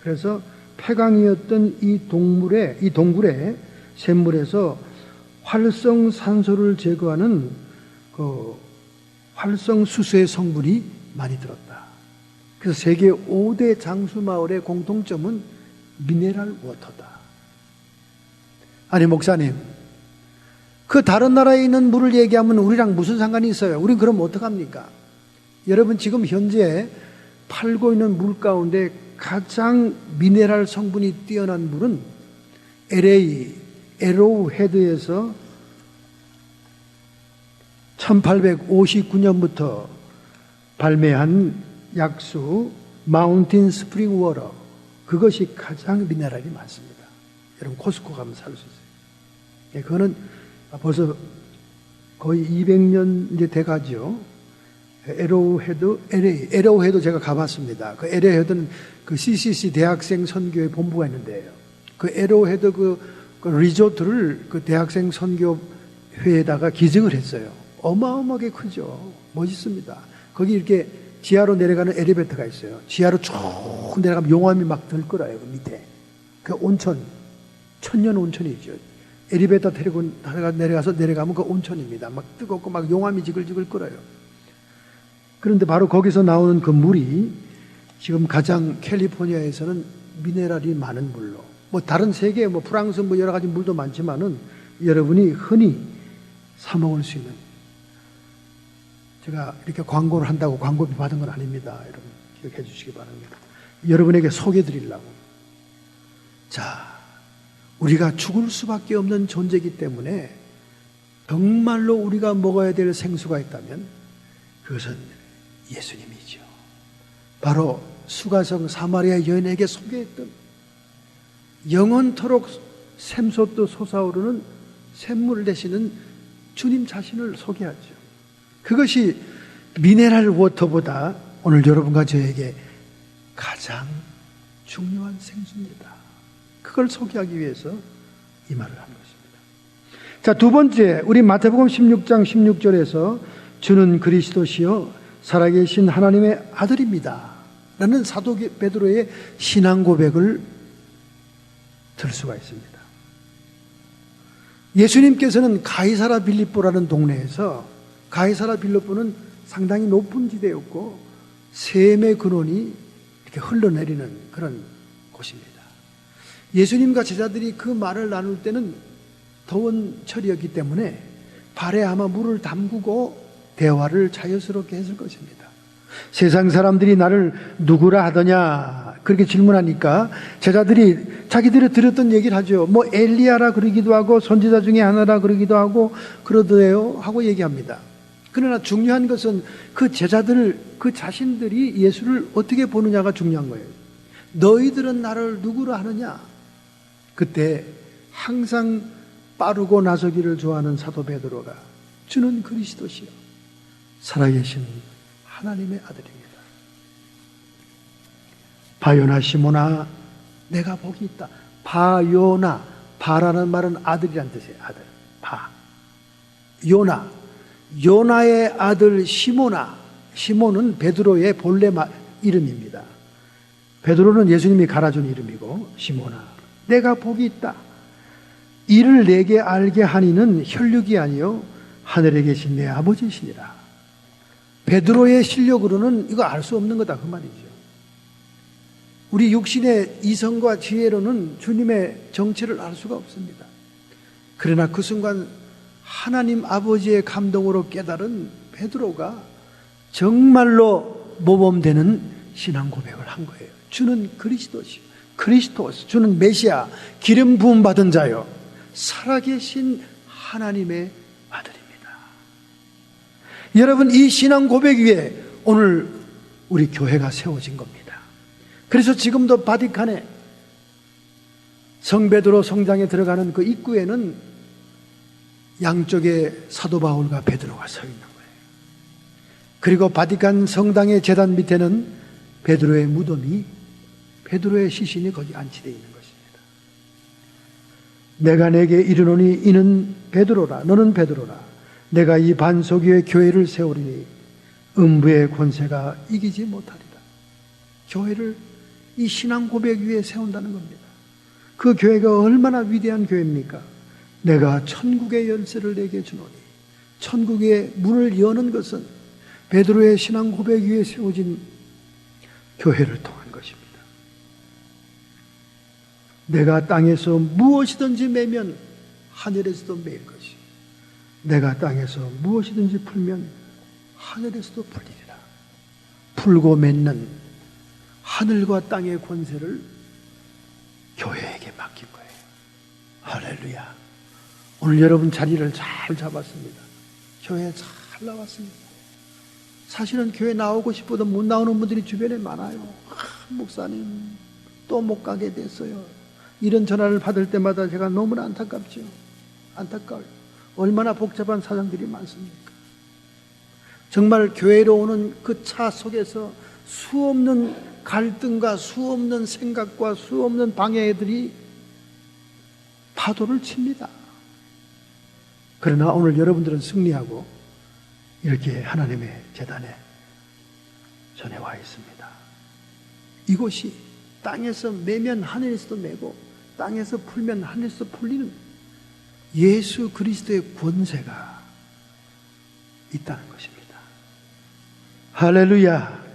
그래서 폐광이었던 이 동굴의 샘물에서 활성산소를 제거하는 그 활성수소의 성분이 많이 들었다. 그래서 세계 5대 장수마을의 공통점은 미네랄 워터다. 아니 목사님, 그 다른 나라에 있는 물을 얘기하면 우리랑 무슨 상관이 있어요? 우린 그럼 어떡합니까? 여러분 지금 현재 팔고 있는 물 가운데 가장 미네랄 성분이 뛰어난 물은 에로우헤드에서 1859년부터 발매한 약수 마운틴 스프링 워터, 그것이 가장 미네랄이 많습니다. 여러분 코스코 가면 살 수 있어요. 예, 그거는 벌써 거의 200년 이제 돼가죠. 에로우헤드 제가 가봤습니다. 그 에로우헤드는 그 CCC 대학생 선교회 본부가 있는데요. 그 에로우헤드 그 리조트를 그 대학생 선교회에다가 기증을 했어요. 어마어마하게 크죠. 멋있습니다. 거기 이렇게 지하로 내려가는 엘리베이터가 있어요. 지하로 쭉 내려가면 용암이 막 들 거라요. 그 밑에. 그 온천, 천년 온천이죠. 엘리베이터 타고 내려가면 그 온천입니다. 막 뜨겁고 막 용암이 지글지글 끓어요. 그런데 바로 거기서 나오는 그 물이 지금 가장 캘리포니아에서는 미네랄이 많은 물로, 뭐 다른 세계, 뭐 프랑스 뭐 여러 가지 물도 많지만은 여러분이 흔히 사 먹을 수 있는, 제가 이렇게 광고를 한다고 광고비 받은 건 아닙니다. 여러분 기억해 주시기 바랍니다. 여러분에게 소개해 드리려고. 자, 우리가 죽을 수밖에 없는 존재이기 때문에 정말로 우리가 먹어야 될 생수가 있다면 그것은 예수님이죠. 바로 수가성 사마리아 여인에게 소개했던 영원토록 샘솟도 솟아오르는 샘물 되시는 주님 자신을 소개하죠. 그것이 미네랄 워터보다 오늘 여러분과 저에게 가장 중요한 생수입니다. 그걸 소개하기 위해서 이 말을 한 것입니다. 자, 두 번째, 우리 마태복음 16장 16절에서 주는 그리스도시요 살아계신 하나님의 아들입니다 라는 사도 베드로의 신앙 고백을 들 수가 있습니다. 예수님께서는 가이사라 빌립보라는 동네에서, 가이사라 빌립보는 상당히 높은 지대였고 샘의 근원이 이렇게 흘러내리는 그런 곳입니다. 예수님과 제자들이 그 말을 나눌 때는 더운 철이었기 때문에 발에 아마 물을 담그고 대화를 자연스럽게 했을 것입니다. 세상 사람들이 나를 누구라 하더냐 그렇게 질문하니까 제자들이 자기들이 들었던 얘기를 하죠. 뭐 엘리야라 그러기도 하고 선지자 중에 하나라 그러기도 하고 그러더래요 하고 얘기합니다. 그러나 중요한 것은 그 제자들, 그 자신들이 예수를 어떻게 보느냐가 중요한 거예요. 너희들은 나를 누구라 하느냐? 그때 항상 빠르고 나서기를 좋아하는 사도 베드로가 주는 그리스도시요 살아계신 하나님의 아들입니다. 바요나 시모나 내가 복이 있다. 바요나, 바라는 말은 아들이란 뜻이에요. 아들. 바. 요나. 요나의 아들 시모나. 시몬은 베드로의 본래 이름입니다. 베드로는 예수님이 갈아준 이름이고 시모나. 내가 복이 있다. 이를 내게 알게 하니는 혈육이 아니요 하늘에 계신 내 아버지시니라. 베드로의 실력으로는 이거 알 수 없는 거다 그 말이죠. 우리 육신의 이성과 지혜로는 주님의 정체를 알 수가 없습니다. 그러나 그 순간 하나님 아버지의 감동으로 깨달은 베드로가 정말로 모범되는 신앙 고백을 한 거예요. 주는 그리스도시, 그리스도스, 주는 메시아, 기름 부음 받은 자요 살아계신 하나님의 아들입니다. 여러분, 이 신앙 고백 위에 오늘 우리 교회가 세워진 겁니다. 그래서 지금도 바티칸에 성베드로 성당에 들어가는 그 입구에는 양쪽에 사도 바울과 베드로가 서 있는 거예요. 그리고 바티칸 성당의 제단 밑에는 베드로의 무덤이, 베드로의 시신이 거기 안치되어 있는 것입니다. 내가 내게 이르노니 이는 베드로라. 너는 베드로라. 내가 이 반석 위에 교회를 세우리니 음부의 권세가 이기지 못하리라. 교회를 이 신앙 고백 위에 세운다는 겁니다. 그 교회가 얼마나 위대한 교회입니까? 내가 천국의 열쇠를 내게 주노니, 천국의 문을 여는 것은 베드로의 신앙 고백 위에 세워진 교회를 통한 것입니다. 내가 땅에서 무엇이든지 매면 하늘에서도 매일 것이, 내가 땅에서 무엇이든지 풀면 하늘에서도 풀리리라. 풀고 맺는 하늘과 땅의 권세를 교회에게 맡긴 거예요. 할렐루야. 오늘 여러분 자리를 잘 잡았습니다. 교회에 잘 나왔습니다. 사실은 교회 나오고 싶어도 못 나오는 분들이 주변에 많아요. 목사님 또 못 가게 됐어요. 이런 전화를 받을 때마다 제가 너무나 안타깝죠. 안타까워요. 얼마나 복잡한 사정들이 많습니까? 정말 교회로 오는 그 차 속에서 수없는 갈등과 수없는 생각과 수없는 방해들이 파도를 칩니다. 그러나 오늘 여러분들은 승리하고 이렇게 하나님의 제단에 전해 와 있습니다. 이곳이 땅에서 매면 하늘에서도 매고 땅에서 풀면 하늘에서 풀리는 예수 그리스도의 권세가 있다는 것입니다. 할렐루야.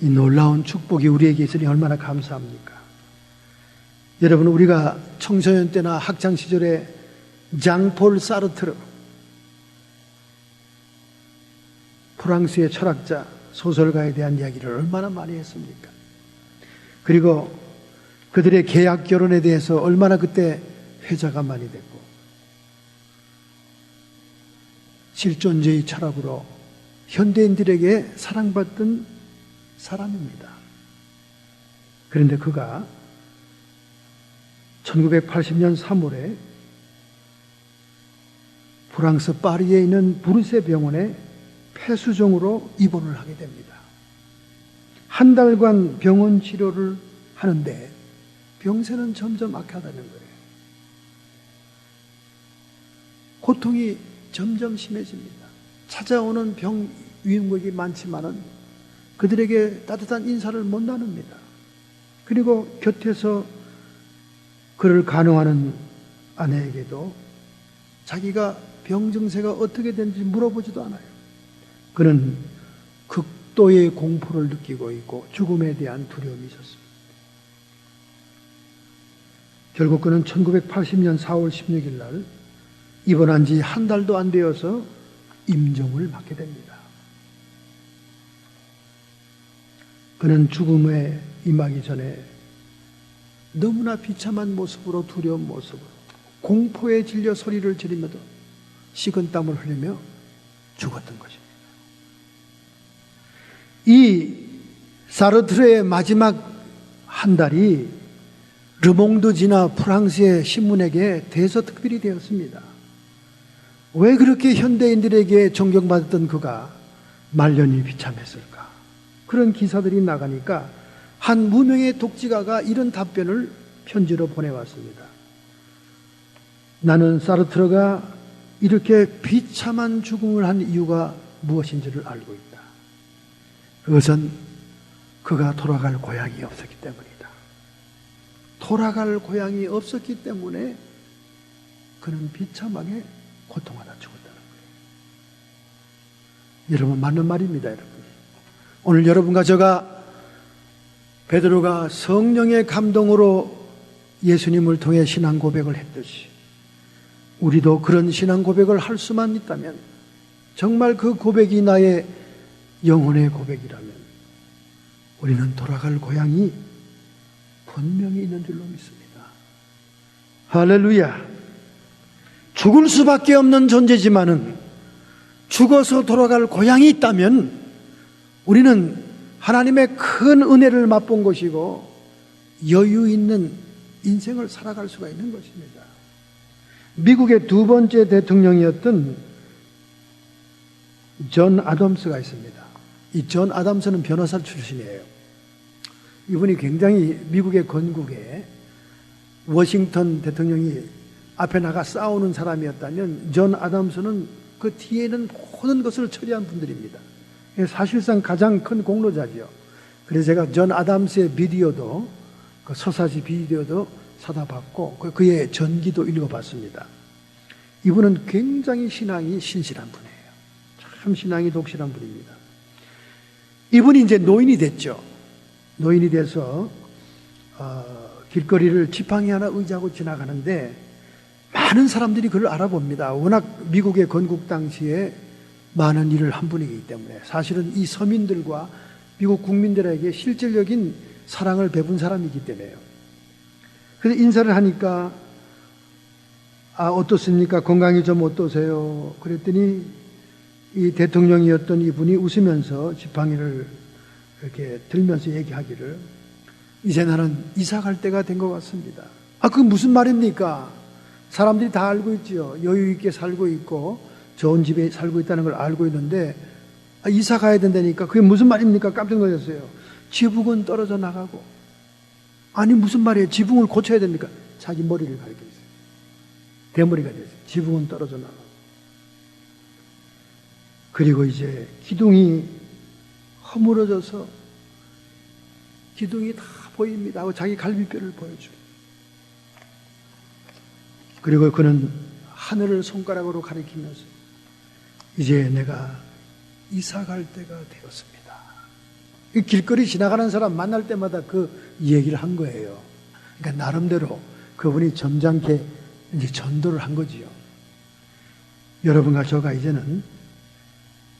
이 놀라운 축복이 우리에게 있으니 얼마나 감사합니까? 여러분, 우리가 청소년 때나 학창 시절에 장폴 사르트르, 프랑스의 철학자, 소설가에 대한 이야기를 얼마나 많이 했습니까? 그리고 그들의 계약 결혼에 대해서 얼마나 그때 회자가 많이 됐고, 실존주의 철학으로 현대인들에게 사랑받던 사람입니다. 그런데 그가 1980년 3월에 프랑스 파리에 있는 부르세 병원에 폐수종으로 입원을 하게 됩니다. 한 달간 병원 치료를 하는데 병세는 점점 악화되는 거예요. 고통이 점점 심해집니다. 찾아오는 병 위험국이 많지만은 그들에게 따뜻한 인사를 못 나눕니다. 그리고 곁에서 그를 간호하는 아내에게도 자기가 병 증세가 어떻게 되는지 물어보지도 않아요. 그는 극도의 공포를 느끼고 있고 죽음에 대한 두려움이 있었습니다. 결국 그는 1980년 4월 16일 날 입원한 지 한 달도 안 되어서 임종을 맞게 됩니다. 그는 죽음에 임하기 전에 너무나 비참한 모습으로 두려운 모습으로 공포에 질려 소리를 지르며도 식은땀을 흘리며 죽었던 것입니다. 이 사르트르의 마지막 한 달이 르몽드지나 프랑스의 신문에게 대서특필이 되었습니다. 왜 그렇게 현대인들에게 존경받았던 그가 말년이 비참했을까? 그런 기사들이 나가니까 한 무명의 독지가가 이런 답변을 편지로 보내왔습니다. 나는 사르트르가 이렇게 비참한 죽음을 한 이유가 무엇인지를 알고 있다. 그것은 그가 돌아갈 고향이 없었기 때문이다. 돌아갈 고향이 없었기 때문에 그는 비참하게 고통하다 죽었다는 거예요. 여러분, 맞는 말입니다, 여러분. 오늘 여러분과 제가 베드로가 성령의 감동으로 예수님을 통해 신앙 고백을 했듯이 우리도 그런 신앙 고백을 할 수만 있다면, 정말 그 고백이 나의 영혼의 고백이라면 우리는 돌아갈 고향이 분명히 있는 줄로 믿습니다. 할렐루야. 죽을 수밖에 없는 존재지만은 죽어서 돌아갈 고향이 있다면 우리는 하나님의 큰 은혜를 맛본 것이고 여유 있는 인생을 살아갈 수가 있는 것입니다. 미국의 두 번째 대통령이었던 존 아담스가 있습니다. 이 존 아담스는 변호사 출신이에요. 이분이 굉장히 미국의 건국에 워싱턴 대통령이 앞에 나가 싸우는 사람이었다면 존 아담스는 그 뒤에는 모든 것을 처리한 분들입니다. 사실상 가장 큰 공로자죠. 그래서 제가 존 아담스의 비디오도, 그 서사지 비디오도 사다 봤고 그의 전기도 읽어봤습니다. 이분은 굉장히 신앙이 신실한 분이에요. 참 신앙이 독실한 분입니다. 이분이 이제 노인이 됐죠. 노인이 돼서 길거리를 지팡이 하나 의지하고 지나가는데 많은 사람들이 그를 알아봅니다. 워낙 미국의 건국 당시에 많은 일을 한 분이기 때문에 사실은 이 서민들과 미국 국민들에게 실질적인 사랑을 베푼 사람이기 때문에요. 그래서 인사를 하니까 어떻습니까? 건강이 좀 어떠세요? 그랬더니 이 대통령이었던 이분이 웃으면서 지팡이를 이렇게 들면서 얘기하기를, 이제 나는 이사 갈 때가 된 것 같습니다. 그게 무슨 말입니까? 사람들이 다 알고 있죠. 여유 있게 살고 있고 좋은 집에 살고 있다는 걸 알고 있는데 이사 가야 된다니까 그게 무슨 말입니까? 깜짝 놀랐어요. 지붕은 떨어져 나가고, 아니 무슨 말이에요? 지붕을 고쳐야 됩니까? 자기 머리를 가리켜 있어요. 대머리가 됐어요. 지붕은 떨어져 나가고. 그리고 이제 기둥이 허물어져서 기둥이 다 보입니다 하고 자기 갈비뼈를 보여줘요. 그리고 그는 하늘을 손가락으로 가리키면서 이제 내가 이사 갈 때가 되었습니다. 길거리 지나가는 사람 만날 때마다 그 얘기를 한 거예요. 그러니까 나름대로 그분이 점잖게 이제 전도를 한 거지요. 여러분과 저가 이제는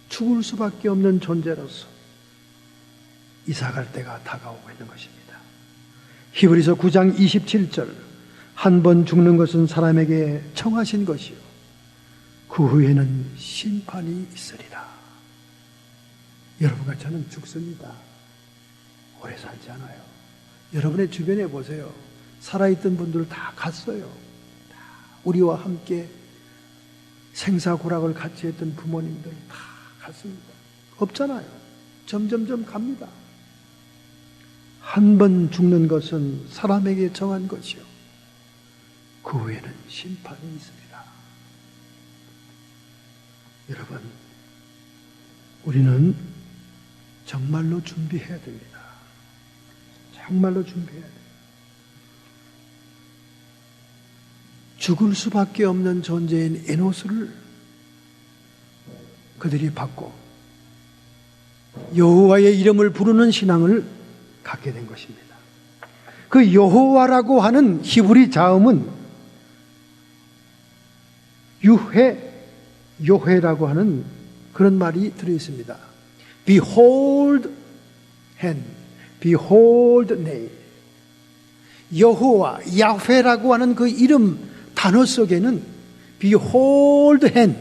죽을 수밖에 없는 존재로서 이사 갈 때가 다가오고 있는 것입니다. 히브리서 9장 27절, 한 번 죽는 것은 사람에게 청하신 것이요 그 후에는 심판이 있으리라. 여러분과 저는 죽습니다. 오래 살지 않아요. 여러분의 주변에 보세요. 살아있던 분들 다 갔어요. 다 우리와 함께 생사고락을 같이 했던 부모님들 다 갔습니다. 없잖아요. 점점점 갑니다. 한 번 죽는 것은 사람에게 정한 것이요, 그 후에는 심판이 있습니다. 여러분, 우리는 정말로 준비해야 됩니다. 정말로 준비해야 돼요. 죽을 수밖에 없는 존재인 에노스를 그들이 받고 여호와의 이름을 부르는 신앙을 갖게 된 것입니다. 그 여호와라고 하는 히브리 자음은 요회라고 하는 그런 말이 들어있습니다. Behold hand, behold name. 여호와, 야훼라고 하는 그 이름 단어 속에는 behold hand,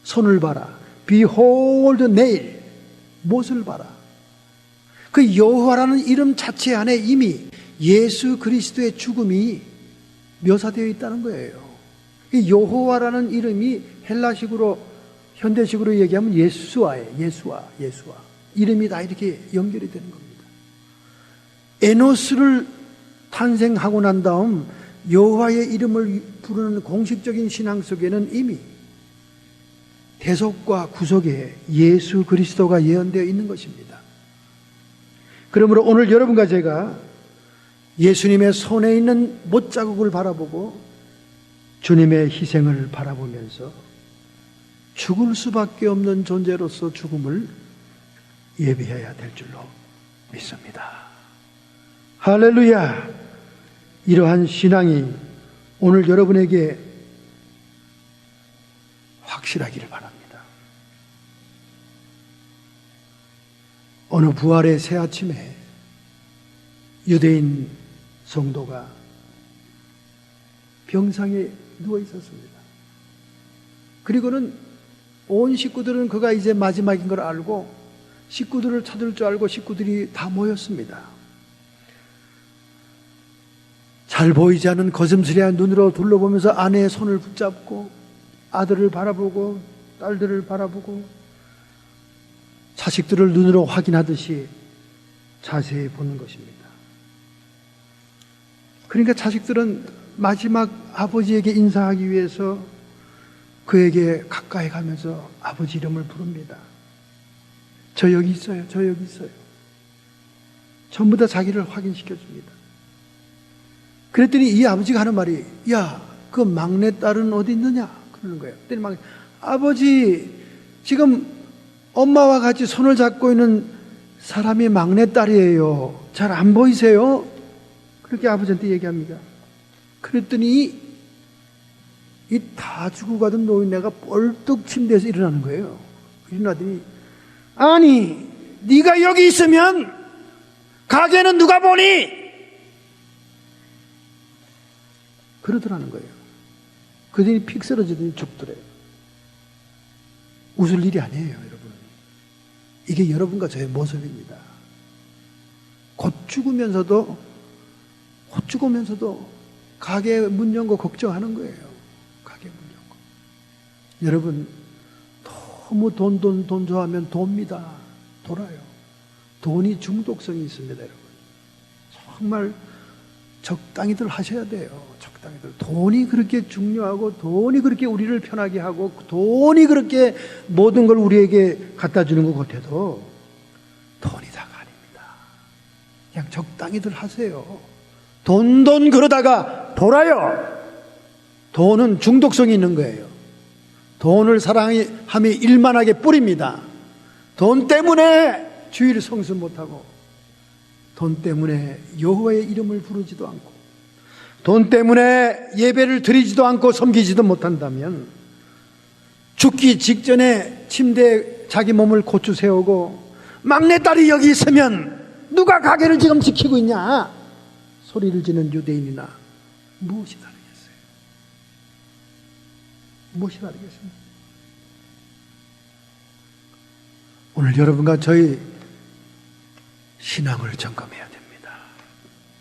손을 봐라. behold nail, 못을 봐라. 그 여호와라는 이름 자체 안에 이미 예수 그리스도의 죽음이 묘사되어 있다는 거예요. 이 여호와라는 이름이 헬라식으로, 현대식으로 얘기하면 예수아예요. 예수아. 이름이 다 이렇게 연결이 되는 겁니다. 에노스를 탄생하고 난 다음 여호와의 이름을 부르는 공식적인 신앙 속에는 이미 대속과 구속에 예수 그리스도가 예언되어 있는 것입니다. 그러므로 오늘 여러분과 제가 예수님의 손에 있는 못자국을 바라보고 주님의 희생을 바라보면서 죽을 수밖에 없는 존재로서 죽음을 예비해야 될 줄로 믿습니다. 할렐루야! 이러한 신앙이 오늘 여러분에게 확실하기를 바랍니다. 어느 부활의 새 아침에 유대인 성도가 병상에 누워 있었습니다. 그리고는 온 식구들은 그가 이제 마지막인 걸 알고 식구들을 찾을 줄 알고 식구들이 다 모였습니다. 잘 보이지 않는 거슴스레한 눈으로 둘러보면서 아내의 손을 붙잡고 아들을 바라보고 딸들을 바라보고 자식들을 눈으로 확인하듯이 자세히 보는 것입니다. 그러니까 자식들은 마지막 아버지에게 인사하기 위해서 그에게 가까이 가면서 아버지 이름을 부릅니다. 저 여기 있어요. 저 여기 있어요. 전부 다 자기를 확인시켜 줍니다. 그랬더니 이 아버지가 하는 말이, 야, 그 막내딸은 어디 있느냐? 그러는 거예요. 그랬더니 막, 아버지, 지금 엄마와 같이 손을 잡고 있는 사람이 막내딸이에요. 잘 안 보이세요? 그렇게 아버지한테 얘기합니다. 그랬더니 이 다 죽고 가던 노인네가 벌떡 침대에서 일어나는 거예요. 일어나더니, 아니, 네가 여기 있으면 가게는 누가 보니? 그러더라는 거예요. 그들이 픽 쓰러지더니 죽더래요. 웃을 일이 아니에요, 여러분. 이게 여러분과 저의 모습입니다. 곧 죽으면서도 가게 문 연고 걱정하는 거예요. 가게 문 연고. 여러분, 너무 돈 좋아하면 돕니다. 돌아요. 돈이 중독성이 있습니다, 여러분. 정말 적당히들 하셔야 돼요. 적당히들. 돈이 그렇게 중요하고, 돈이 그렇게 우리를 편하게 하고, 돈이 그렇게 모든 걸 우리에게 갖다 주는 것 같아도 돈이 다가 아닙니다. 그냥 적당히들 하세요. 돈 그러다가 돌아요. 돈은 중독성이 있는 거예요. 돈을 사랑함이 일만하게 뿌립니다. 돈 때문에 주의를 성수 못하고, 돈 때문에 여호와의 이름을 부르지도 않고, 돈 때문에 예배를 드리지도 않고 섬기지도 못한다면 죽기 직전에 침대에 자기 몸을 고추 세우고 막내딸이 여기 있으면 누가 가게를 지금 지키고 있냐 소리를 지는 유대인이나 무엇이 다르겠어요? 무엇이 다르겠습니까? 오늘 여러분과 저희 신앙을 점검해야 됩니다.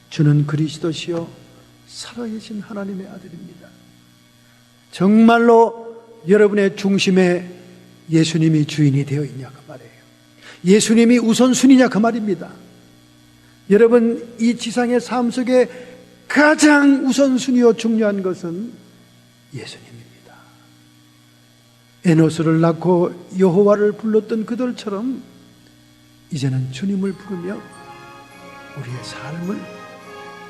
주는 그리스도시요 살아계신 하나님의 아들입니다. 정말로 여러분의 중심에 예수님이 주인이 되어 있냐 그 말이에요. 예수님이 우선순위냐 그 말입니다. 여러분, 이 지상의 삶 속에 가장 우선순위요 중요한 것은 예수님입니다. 에노스를 낳고 여호와를 불렀던 그들처럼 이제는 주님을 부르며 우리의 삶을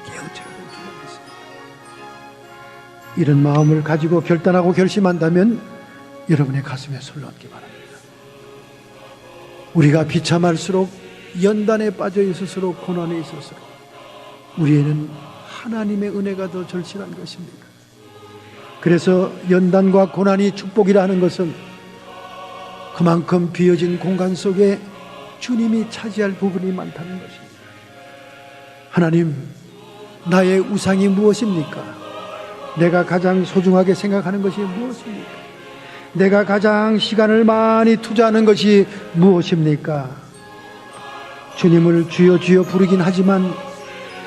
깨우쳐야 될 줄로 믿습니다. 이런 마음을 가지고 결단하고 결심한다면 여러분의 가슴에 손을 얹기 바랍니다. 우리가 비참할수록, 연단에 빠져 있을수록, 고난에 있을수록 우리에는 하나님의 은혜가 더 절실한 것입니다. 그래서 연단과 고난이 축복이라 하는 것은 그만큼 비어진 공간 속에 주님이 차지할 부분이 많다는 것입니다. 하나님, 나의 우상이 무엇입니까? 내가 가장 소중하게 생각하는 것이 무엇입니까? 내가 가장 시간을 많이 투자하는 것이 무엇입니까? 주님을 주여 주여 부르긴 하지만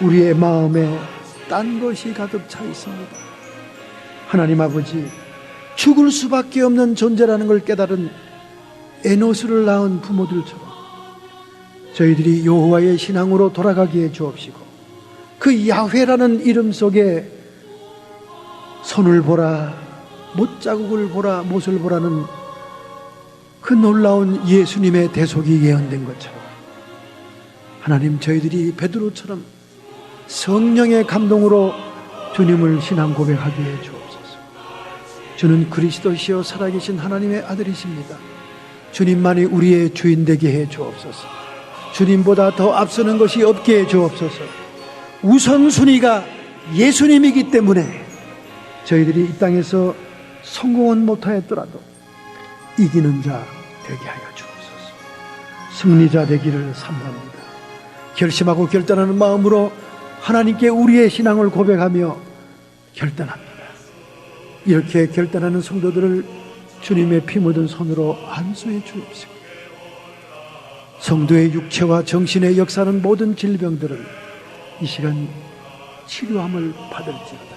우리의 마음에 딴 것이 가득 차 있습니다. 하나님 아버지, 죽을 수밖에 없는 존재라는 걸 깨달은 에노스를 낳은 부모들처럼 저희들이 여호와의 신앙으로 돌아가기에 주옵시고, 그 야훼라는 이름 속에 손을 보라, 못자국을 보라, 못을 보라는 그 놀라운 예수님의 대속이 예언된 것처럼 하나님, 저희들이 베드로처럼 성령의 감동으로 주님을 신앙 고백하기에 주옵소서. 주는 그리스도시요 살아계신 하나님의 아들이십니다. 주님만이 우리의 주인 되게 해 주옵소서. 주님보다 더 앞서는 것이 없게 해 주옵소서. 우선순위가 예수님이기 때문에 저희들이 이 땅에서 성공은 못하였더라도 이기는 자 되게 하여 주옵소서. 승리자 되기를 사모합니다. 결심하고 결단하는 마음으로 하나님께 우리의 신앙을 고백하며 결단합니다. 이렇게 결단하는 성도들을 주님의 피 묻은 손으로 안수해 주옵시고, 성도의 육체와 정신의 역사는 모든 질병들은 이 시간 치료함을 받을지어다.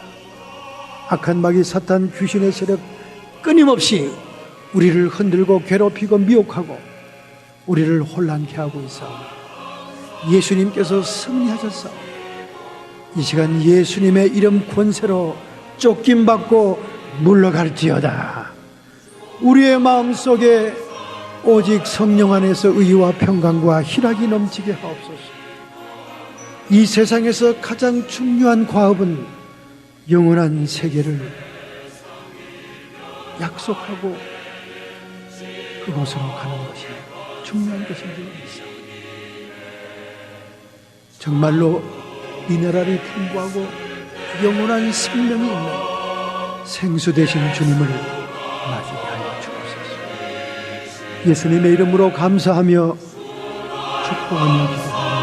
악한 마귀 사탄 귀신의 세력 끊임없이 우리를 흔들고 괴롭히고 미혹하고 우리를 혼란케 하고 있사오니 예수님께서 승리하셨사오니 이 시간 예수님의 이름 권세로 쫓김받고 물러갈지어다. 우리의 마음속에 오직 성령 안에서 의와 평강과 희락이 넘치게 하옵소서. 이 세상에서 가장 중요한 과업은 영원한 세계를 약속하고 그곳으로 가는 것이 중요한 것인 줄 믿습니다. 정말로 미네랄이 풍부하고 영원한 생명이 있는 생수 되신 주님을 맞이하게 하여 주옵소서. 예수님의 이름으로 감사하며 축복하며 기도합니다.